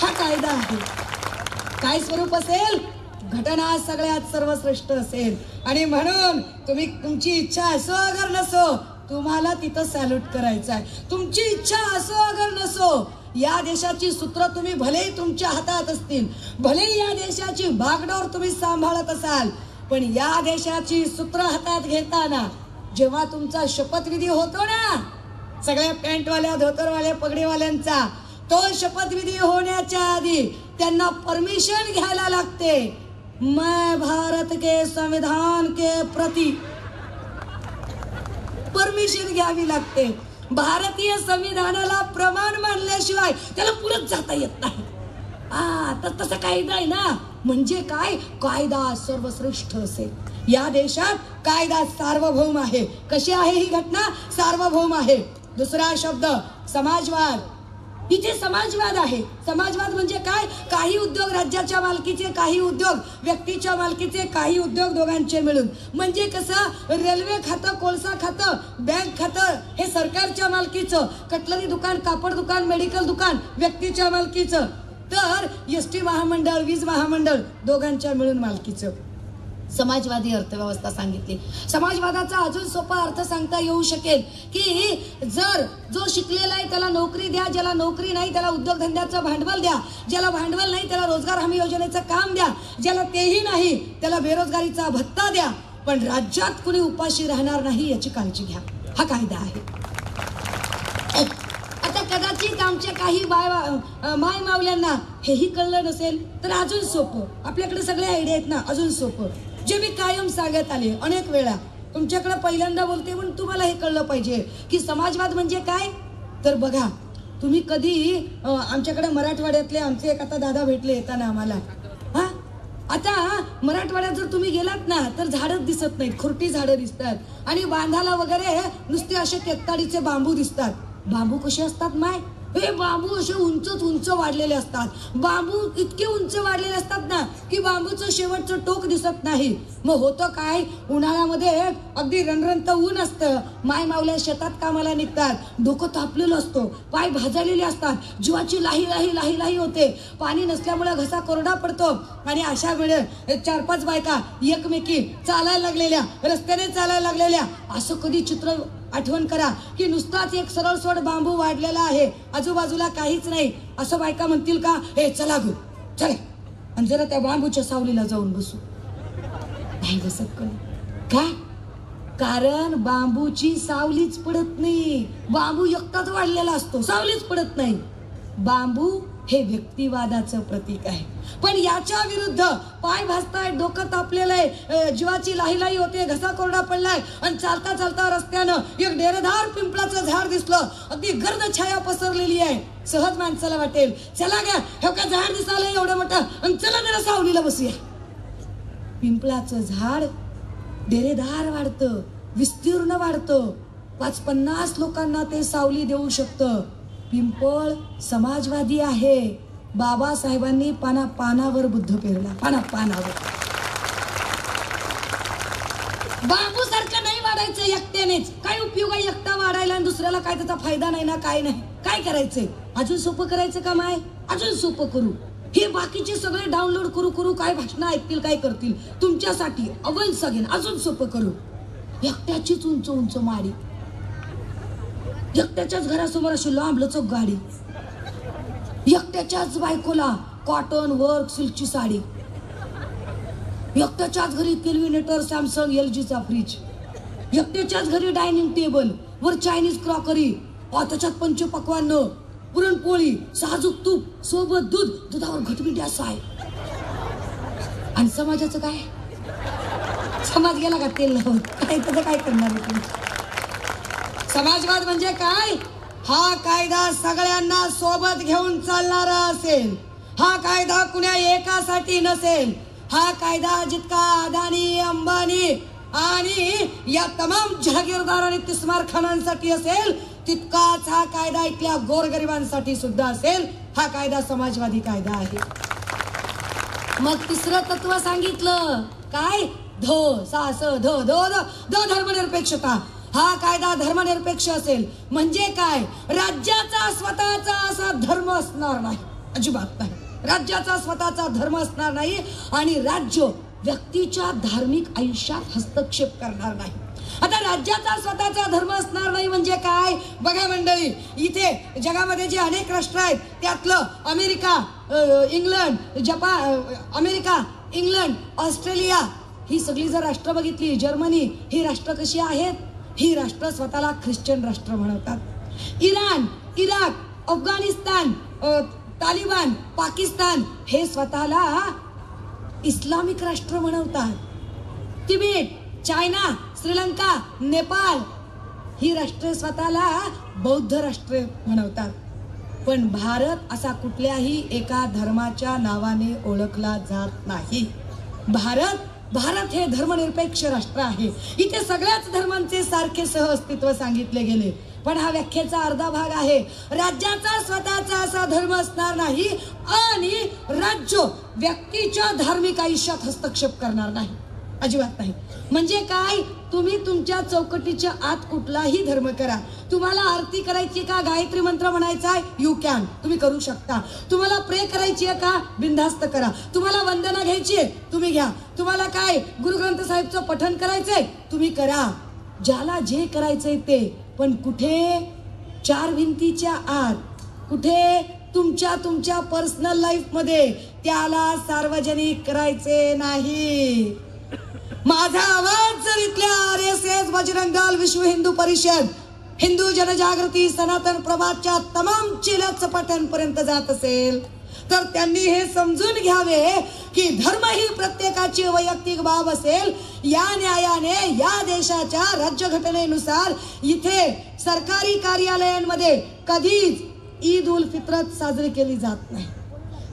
हा कायदा आहे. काय स्वरूप असेल? घटना सगळ्यात सर्वश्रेष्ठ असेल आणि म्हणून तुम्ही तुमची इच्छा असो अगर नसो तुम्हाला तिथं सॅल्यूट करायचं आहे. तुमची इच्छा असो अगर नसो, या देशाची सूत्र तुम्ही भलेही तुमच्या हातात असतील, भलेही या देशाची बागडोर तुम्ही सांभाळत असाल, पण या देशाची सूत्र हातात घेताना जेव्हा तुमचा शपथविधी होतो ना, सगळ्या पॅन्टवाल्या, धोतरवाल्या, पगडीवाल्यांचा, तो शपथविधी होण्याच्या आधी त्यांना परमिशन घ्यायला लागते. मैं भारत के संविधान के प्रति परमिशन घ्यावी लागते. भारतीय संविधानाला प्रमाण मानल्याशिवाय त्याला पुढे जाता येत नाही. तर तसा कायदा आहे ना, म्हणजे काय? कायदा सर्वश्रेष्ठ असेल. या देशात कायदा सार्वभौम आहे. कशी आहे ही घटना? सार्वभौम आहे. दुसरा शब्द समाजवाद. इथे समाजवाद आहे. समाजवाद म्हणजे काय? काही उद्योग राज्याच्या मालकीचे, काही उद्योग व्यक्तीच्या मालकीचे, काही उद्योग दोघांचे मिळून. म्हणजे कसं? रेल्वे खातं, कोळसा खातं, बँक खातं हे सरकारच्या मालकीचं, कटलरी दुकान, कापड दुकान, मेडिकल दुकान व्यक्तीच्या मालकीचं, तर एसटी महामंडळ, वीज महामंडळ दोघांच्या मिळून मालकीचं. समाजवादी अर्थव्यवस्था सांगितली. समाजवादाचा अजून सोपा अर्थ सांगता येऊ शकेल की जर जो शिकलेला आहे त्याला नोकरी द्या, ज्याला नोकरी नाही त्याला उद्योगधंद्याचं भांडवल द्या, ज्याला भांडवल नाही त्याला रोजगार हमी योजनेचं काम द्या, ज्याला तेही नाही त्याला बेरोजगारीचा भत्ता द्या, पण राज्यात कुणी उपाशी राहणार नाही याची काळजी घ्या. हा कायदा आहे. आता कदाचित आमच्या काही माय मावल्यांना हेही कळलं नसेल तर अजून सोपं, आपल्याकडे सगळे आयडिया आहेत ना, अजून सोपं जे मी कायम सांगत आले अनेक वेळा, तुमच्याकडे पहिल्यांदा बोलते पण तुम्हाला हे कळलं पाहिजे की समाजवाद म्हणजे काय. तर बघा, तुम्ही कधी आमच्याकडे मराठवाड्यातले आमचे एक आता दादा भेटले येताना आम्हाला. आता मराठवाड्यात जर तुम्ही गेलात ना तर झाडच दिसत नाहीत, खुरटी झाडं दिसतात आणि बांधाला वगैरे नुसते असे केताडीचे बांबू दिसतात. बांबू कसे असतात माय? हे बांबू असे उंच वाढलेले असतात. बांबू इतके उंच वाढलेले असतात ना की बांबूचं शेवटचं टोक दिसत नाही. मग होतं काय? उन्हाळ्यामध्ये अगदी रणरणत ऊन असतं, माय मावल्या शेतात कामाला निघतात, डोकं तापलेलं असतं, पाय भाजलेले असतात, जीवाची लाही लाही लाही लाही होते, पाणी नसल्यामुळे घसा कोरडा पडतो आणि अशा वेळेस 4-5 बायका एकमेकी चालायला लागलेल्या, रस्त्याने चालायला लागलेल्या, असं कधी चित्र आठवण करा की नुसताच एक सरळ सोड बांबू वाढलेला आहे, आजूबाजूला काहीच नाही. असं बायका म्हणतील का, हे चला गो चला आणि जरा त्या बांबूच्या सावलीला जाऊन बसू? नाही बसत कोणी. का? कारण बांबूची सावलीच पडत नाही. बांबू एकटाच वाढलेला असतो, सावलीच पडत नाही. बांबू हे व्यक्तिवादाचं प्रतीक आहे. पण याच्या विरुद्ध पाय भाजताय, डोकं तापलेलं आहे, जीवाची लाही होते, घसा कोरडा पडलाय आणि चालता चालता रस्त्यानं एक डेरेदार पिंपळाचं झाड दिसलं, अगदी गर्द छाया पसरलेली आहे. सहज माणसाला वाटेल चला घ्या, हे का झाड दिसायला एवढं मोठं आणि चला जरा सावलीला बसूया. पिंपळाचं झाड डेरेदार वाढतं, विस्तीर्ण वाढतं, 50-50 लोकांना ते सावली देऊ शकतं. पिंपळ समाजवादी आहे. बाबासाहेबांनी पानावर बुद्ध पेरला, पानावर. बांबू सारखं नाही वाढायचं एकट्यानेच. काय उपयोग आहे एकटा वाढायला आणि दुसऱ्याला काय त्याचा फायदा नाही ना, काय नाही. काय करायचंय? अजून सोपं करायचं का माय? अजून सोपं करू. हे बाकीचे सगळे डाउनलोड करू काय भाषणं ऐकतील, काय करतील तुमच्यासाठी अवल सगळ्यांना अजून सोपं करू. एकट्याचीच उंच माडी, एकट्याच्याच घरासमोर अशी लांब लचक गाडी, एकट्याच्याच बायकोला कॉटन वर्क सिल्कची साडी, एकट्याच्याच घरी केल्विनेटर, सॅमसंग, LGचा फ्रीज, एकट्याच्याच घरी डायनिंग टेबल वर चायनीज क्रॉकरी, त्याच्यात पंचपक्वान्न, पुरणपोळी, साजूक तूप, सोबत दूध, दुधावर घटमिट्या साय. आणि समाजाचं काय? समाज गेला का तेल लावून? काय त्याचं काय करणार आहे तुम्ही? समाजवाद म्हणजे काय? हा कायदा सगळ्यांना सोबत घेऊन चालणारा असेल. हा कायदा कुण्या एकासाठी नसेल. हा कायदा जितका अदानी, अंबानी आणि या तमाम जहागीरदार आणि तिस्मारखानांसाठी असेल, तितकाच हा कायदा इथल्या गोरगरिबांसाठी सुद्धा असेल. हा कायदा समाजवादी कायदा आहे. मग तिसरं तत्व सांगितलं काय? धर्मनिरपेक्षता. हा कायदा धर्मनिरपेक्ष असेल म्हणजे काय? राज्याचा स्वतःचा असा धर्म असणार नाही, अजिबात नाही. राज्याचा स्वतःचा धर्म असणार नाही आणि राज्य व्यक्तीच्या धार्मिक आयुष्यात हस्तक्षेप करणार नाही. आता राज्याचा स्वतःचा धर्म असणार नाही म्हणजे काय? बघा मंडळी, इथे जगामध्ये जे अनेक राष्ट्र आहेत त्यातलं America, England, Japan, America, England, Australia ही सगळी जर राष्ट्र बघितली, जर्मनी, ही राष्ट्र कशी आहेत? ही राष्ट्र स्वतःला ख्रिश्चन राष्ट्र म्हणतात. इराण, इराक, अफगाणिस्तान, तालिबान, पाकिस्तान हे स्वतःला इस्लामिक राष्ट्र म्हणतात. तिबेट, चायना, श्रीलंका, नेपाळ ही राष्ट्र स्वतःला बौद्ध राष्ट्र म्हणतात. पण भारत असा कुठल्याही एका धर्माच्या नावाने ओळखला जात नाही. भारत हे धर्मनिरपेक्ष राष्ट्र आहे. इथे सगळ्याच धर्मांचे सारखे सहअस्तित्व सांगितले गेले. पण हा व्याख्येचा अर्धा भाग आहे. राज्याचा स्वतःचा असा धर्म असणार नाही आणि राज्य व्यक्तीच्या धार्मिक आयुष्यात हस्तक्षेप करणार नाही, अजिबात नाही. म्हणजे काय? तुम्ही तुमच्या चौकटीच्या आत कुठलाही धर्म करा. तुम्हाला आरती करायची का, गायत्री मंत्र म्हणायचा आहे, यू कॅन, तुम्ही करू शकता. तुम्हाला प्रे करायची आहे का, बिनधास्त करा. तुम्हाला वंदना घ्यायची आहे, तुम्ही घ्या. तुम्हाला काय गुरु ग्रंथ साहेबचं पठण करायचंय, तुम्ही करा. ज्याला जे करायचंय ते. पण कुठे? चार भिंतीच्या आत. कुठे? तुमच्या पर्सनल लाईफ मध्ये. त्याला सार्वजनिक करायचे नाही. माझा आवाज जर इथल्या RSS, बजरंग दल, विश्व हिंदू परिषद, हिंदू जनजागृती, सनातन प्रभातच्या तमाम चेल्याचं पठणपर्यंत जात असेल तर त्यांनी हे समजून घ्यावे की धर्म ही प्रत्येकाची वैयक्तिक बाब असेल. या न्यायाने या देशाच्या राज्यघटनेनुसार इथे सरकारी कार्यालयांमध्ये कधीच ईद उल फित्र साजरी केली जात नाही.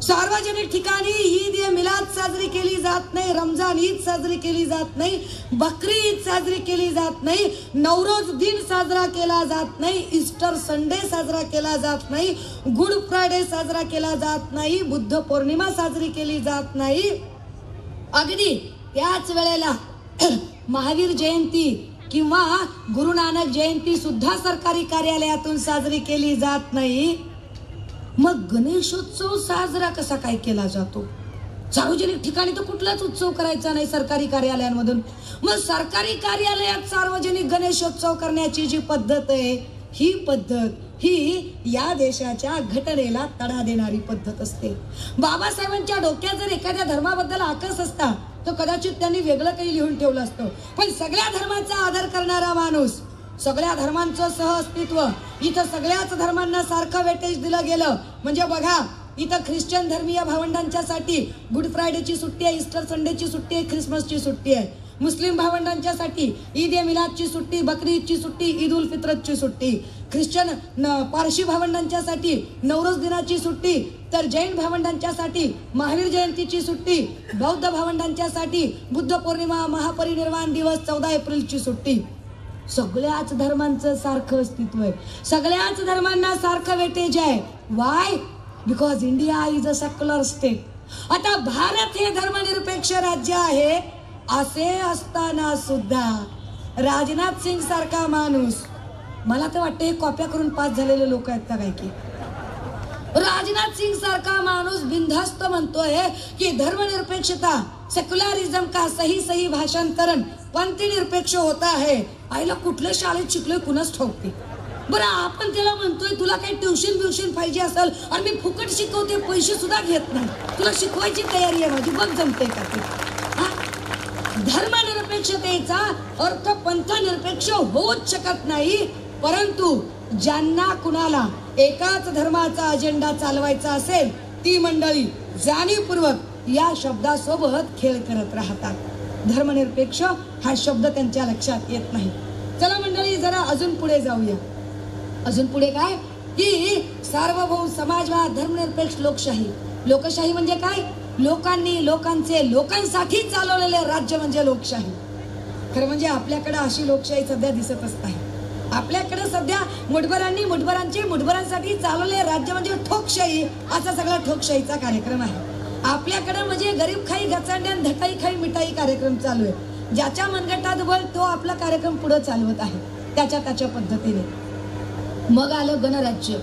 सार्वजनिक ठिकाणी ईद ए मिलाद साजरी केली जात नाही. रमजान ईद साजरी केली जात नाही. बकरी ईद साजरी केली जात नाही. नवरोज दिन साजरा केला जात नाही. ईस्टर संडे साजरा केला जात नाही. गुड फ्रायडे साजरा केला जात नाही. बुद्ध पौर्णिमा साजरी केली जात नाही. अगदी त्याच वेळेला महावीर जयंती किंवा गुरु नानक जयंती सुद्धा सरकारी कार्यालयातून साजरी केली जात नाही. मग गणेशोत्सव साजरा कसा काय केला जातो? सार्वजनिक ठिकाणी तर कुठलाच उत्सव करायचा नाही सरकारी कार्यालयांमधून. मग सरकारी कार्यालयात सार्वजनिक गणेशोत्सव करण्याची जी पद्धत आहे, ही पद्धत ही या देशाच्या घटनेला तडा देणारी पद्धत असते. बाबासाहेबांच्या डोक्यात जर एखाद्या धर्माबद्दल आकस असता तर कदाचित त्यांनी वेगळं काही लिहून ठेवलं असतं. पण सगळ्या धर्माचा आदर करणारा माणूस, सगळ्या धर्मांचं सहअस्तित्व, इथं सगळ्याच धर्मांना सारखं वेटेज दिलं गेलं. म्हणजे बघा, इथं ख्रिश्चन धर्मीय भावंडांच्यासाठी गुड फ्रायडेची सुट्टी आहे, ईस्टर संडेची सुट्टी आहे, ख्रिसमसची सुट्टी आहे. मुस्लिम भावंडांच्यासाठी ईद ए मिलादची सुट्टी, बकरी ईदची सुट्टी, ईद उल फित्रची सुट्टी. ख्रिश्चन पारशी भावंडांच्यासाठी नवरोज दिनाची सुट्टी, तर जैन भावंडांच्यासाठी महावीर जयंतीची सुट्टी, बौद्ध भावंडांच्यासाठी बुद्ध पौर्णिमा, महापरिनिर्वाण दिवस 14 एप्रिलची सुट्टी. सगळ्याच धर्मांचं सारखं अस्तित्व आहे. सगळ्याच धर्मांना सारखं वेटेज आहे. Y? Because India is a secular state. आता भारत हे धर्मनिरपेक्ष राज्य आहे. असे असताना सुद्धा राजनाथ सिंग सारखा माणूस, मला तर वाटतं हे कॉप्या करून पास झालेले लोक आहेत का काय की, राजनाथ सिंग सारखा माणूस बिनधास्त म्हणतोय की धर्मनिरपेक्षता, सेक्युलरिज्म का सही भाषांतरण पंथी निरपेक्ष होता है. आईला कुठल्या शाळेत शिकलोय कुणाच ठाऊकते. बरं, आपण त्याला म्हणतोय तुला काही ट्युशन पाहिजे असेल आणि मी फुकट शिकवते, पैसे सुद्धा घेत नाही, तुला शिकवायची तयारी आहे माझी, बघ जमते का ते. धर्मनिरपेक्षतेचा अर्थ पंथनिरपेक्ष होऊच शकत नाही. परंतु ज्यांना कुणाला एकाच धर्माचा अजेंडा चालवायचा असेल ती मंडळी जाणीवपूर्वक या शब्दासोबत खेळ करत राहतात. धर्मनिरपेक्ष हा शब्द त्यांच्या लक्षात येत नाही. चला मंडळी, जरा अजून पुढे जाऊया. अजून पुढे काय की सार्वभौम समाजवाद, धर्मनिरपेक्ष लोकशाही लोकशाही म्हणजे काय? लोकांनी, लोकांचे, लोकांसाठी चालवलेले राज्य म्हणजे लोकशाही. खरं म्हणजे आपल्याकडे अशी लोकशाही सध्या दिसतच नाही. आपल्याकडे सध्या मुठभरांनी, मुठभरांचे, मुठभरांसाठी चालवले राज्य म्हणजे ठोकशाही. असा सगळा ठोकशाहीचा कार्यक्रम आहे आपल्याकडे. म्हणजे गरीब खाई गचांड्यान धटाई खाई मिठाई कार्यक्रम चालू आहे. ज्याच्या मनगटात बळ तो आपला कार्यक्रम पुढे चालवत आहे त्याच्या पद्धतीने. मग आलं गणराज्य.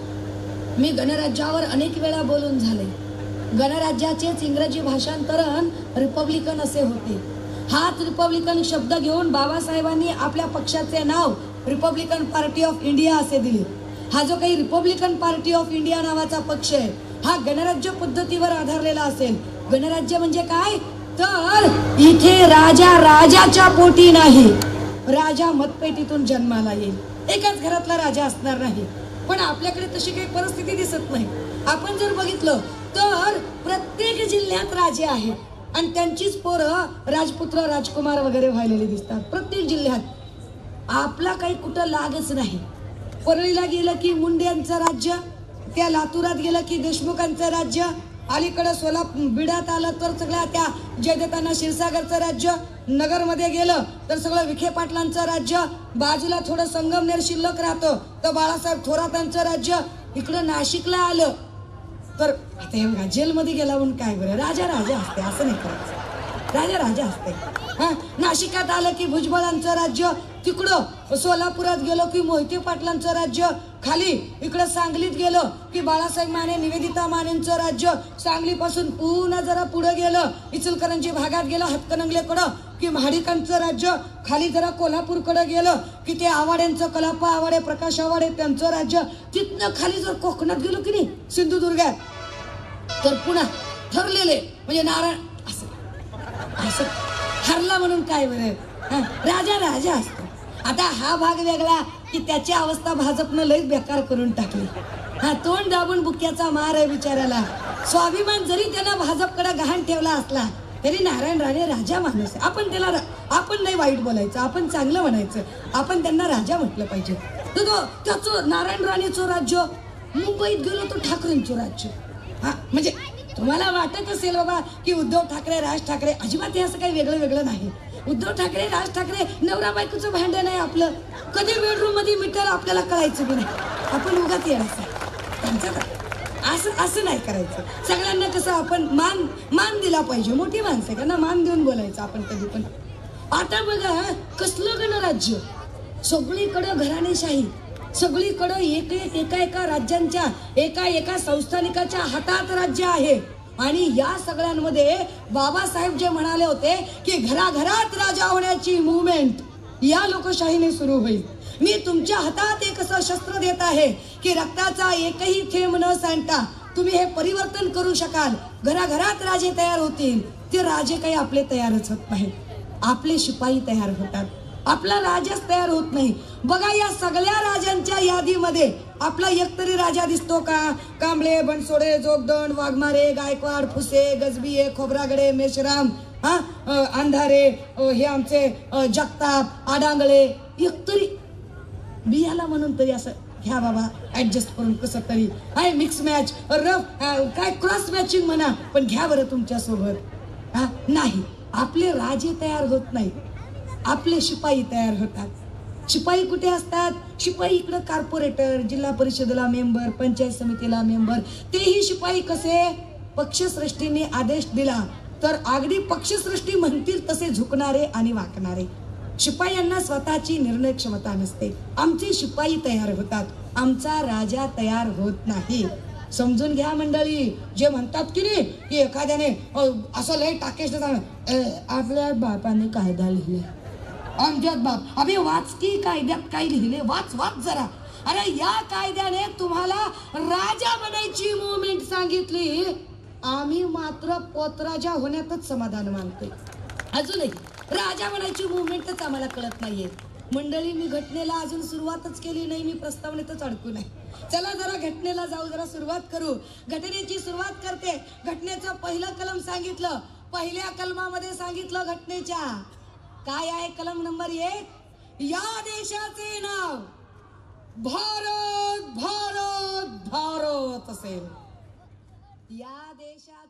मी गणराज्यावर अनेक वेळा बोलून झाले. गणराज्याचेच इंग्रजी भाषांतरण रिपब्लिकन असे होते. हाच रिपब्लिकन शब्द घेऊन बाबासाहेबांनी आपल्या पक्षाचे नाव रिपब्लिकन पार्टी ऑफ इंडिया असे दिले. हा जो काही रिपब्लिकन पार्टी ऑफ इंडिया नावाचा पक्ष आहे हा गणराज्य पद्धतीवर आधारलेला असेल. गणराज्य म्हणजे काय? तर इथे राजा राजाच्या पोटी नाही, राजा मतपेटीतून जन्माला येईल. एकाच घरातला राजा असणार नाही. पण आपल्याकडे तशी काही परिस्थिती दिसत नाही. आपण जर बघितलं तर प्रत्येक जिल्ह्यात राजे आहेत आणि त्यांचीच पोरं राजपुत्र, राजकुमार वगैरे व्हायलेले दिसतात प्रत्येक जिल्ह्यात. आपला काही कुठं लागच नाही. परळीला गेलं की मुंड्यांचं राज्य, त्या लातूरात गेलं की देशमुखांचं राज्य, अलीकडे बिडात आलं तर सगळ्या त्या जयदत्तांना क्षीरसागरचं राज्य, नगरमध्ये गेलं तर सगळं विखे पाटलांचं राज्य, बाजूला थोडं संगमनेर शिल्लक राहतं तर बाळासाहेब थोरातांचं राज्य. इकडं नाशिकला आलं तर आता हे जेलमध्ये गेला म्हणून काय बरं, राजा राजा असते असं नाही करायचं, राजा राजा असते. हा, नाशिकात आलं की भुजबळांचं राज्य, तिकडं सोलापुरात गेलो की मोहिते पाटलांचं राज्य, खाली इकडं सांगलीत गेलो की बाळासाहेब माने, निवेदिता मानेंचं राज्य, सांगलीपासून पुन्हा जरा पुढे गेलं इचलकरंजी भागात गेलं हातकणंगलेकडं की महाडिकांचं राज्य, खाली जरा कोल्हापूरकडे गेलं की ते आवाड्यांचं, कलाप्पा आवाडे, प्रकाश आवाडे त्यांचं राज्य, तिथनं खाली जर कोकणात गेलो की नाही सिंधुदुर्गात तर पुन्हा ठरलेले म्हणजे नारायण असं ठरला म्हणून काय बरं, राजा राजा असतो. आता हा भाग वेगळा की त्याची अवस्था भाजपनं लईच बेकार करून टाकली. हा, तोंड दाबून बुक्याचा मार आहे बिचाराला. स्वाभिमान जरी त्यानं भाजपकडे गहाण ठेवला असला तरी नारायण राणे राजा माणूस आहे. आपण त्याला आपण नाही वाईट बोलायचं, आपण चांगलं म्हणायचं, आपण त्यांना राजा म्हटलं पाहिजे. तर त्याचं नारायण राणेचं राज्य, मुंबईत गेलो तर ठाकरेंचं राज्य. हा, म्हणजे तुम्हाला वाटत असेल बाबा की उद्धव ठाकरे, राज ठाकरे, अजिबात हे असं काही वेगळं नाही. उद्धव ठाकरे, राज ठाकरे नवरा बायकोचं भांडण आहे आपलं. कधी बेडरूम मध्ये मीटर आपल्याला कळायचं की नाही, आपण उगाच येणार असं नाही करायचं. सगळ्यांना कसं आपण मान दिला पाहिजे. मोठी माणसं त्यांना मान देऊन बोलायचं आपण कधी पण. आता बघा कसलं गणराज्य, सगळीकडं घराणेशाही, सगळीकडं एका राज्यांच्या एका संस्थानिकाच्या हातात राज्य आहे. आणि या सगळ्यांमध्ये बाबासाहेब जे म्हणाले होते की घराघरात राजा होण्याची मुवमेंट या लोकशाहीने सुरू होईल. मी तुमच्या हातात एक असं शस्त्र देत आहे की रक्ताचा एकही थेंब न सांडता तुम्ही हे परिवर्तन करू शकाल. घराघरात राजे तयार होतील. ते राजे काही आपले तयारच होत नाहीत, आपले शिपाई तयार होतात. आपला राजाच तयार होत नाही. बघा या सगळ्या राजांच्या यादीमध्ये आपला एकतरी राजा दिसतो का? कांबळे, बनसोडे, जोगदंड, वाघमारे, गायकवाड, फुसे, गजबिये, खोब्रागडे, मेश्राम, अंधारे, हे आमचे जगताप, आडांगळे, एकतरी बियाला म्हणून तरी असं घ्या बाबा ऍडजस्ट करून कसं तरी. हाय मिक्स मॅच, रफ काय क्रॉस मॅचिंग म्हणा, पण घ्या बरं तुमच्या सोबत. नाही, आपले राजे तयार होत नाही, आपले शिपाई तयार होतात. शिपाई कुठे असतात? शिपाई इकडं कॉर्पोरेटर, जिल्हा परिषदेला मेंबर, पंचायत समितीला मेंबर. तेही शिपाई कसे? पक्षश्रेष्ठीने आदेश दिला तर अगदी पक्षश्रेष्ठी म्हणतील तसे झुकणारे आणि वाकणारे. शिपायांना स्वतःची निर्णय क्षमता नसते. आमचे शिपाई तयार होतात, आमचा राजा तयार होत नाही. समजून घ्या मंडळी. जे म्हणतात की नाही की एखाद्याने असं लय टाकेश आपल्या बापाने कायदा लिहिले, आमच्यात बाप अभि वाच की कायद्यात काय लिहिले, वाच जरा. अरे या कायद्याने तुम्हाला राजा बनायची मुवमेंट सांगितली, आम्ही मात्र पोतराजा होण्यातच समाधान मानतोय. अजूनही राजा बनायची मुवमेंटच आम्हाला कळत नाहीये. मंडळी, मी घटनेला अजून सुरुवातच केली नाही, मी प्रस्तावनेतच अडकून आहे. चला जरा घटनेला जाऊ, जरा सुरुवात करू. घटनेची सुरुवात करते. घटनेचं पहिलं कलम सांगितलं. पहिल्या कलमामध्ये सांगितलं घटनेच्या काय आहे? कलम नंबर 1, या देशाचे नाव भारत भारत भारत असेल. या देशात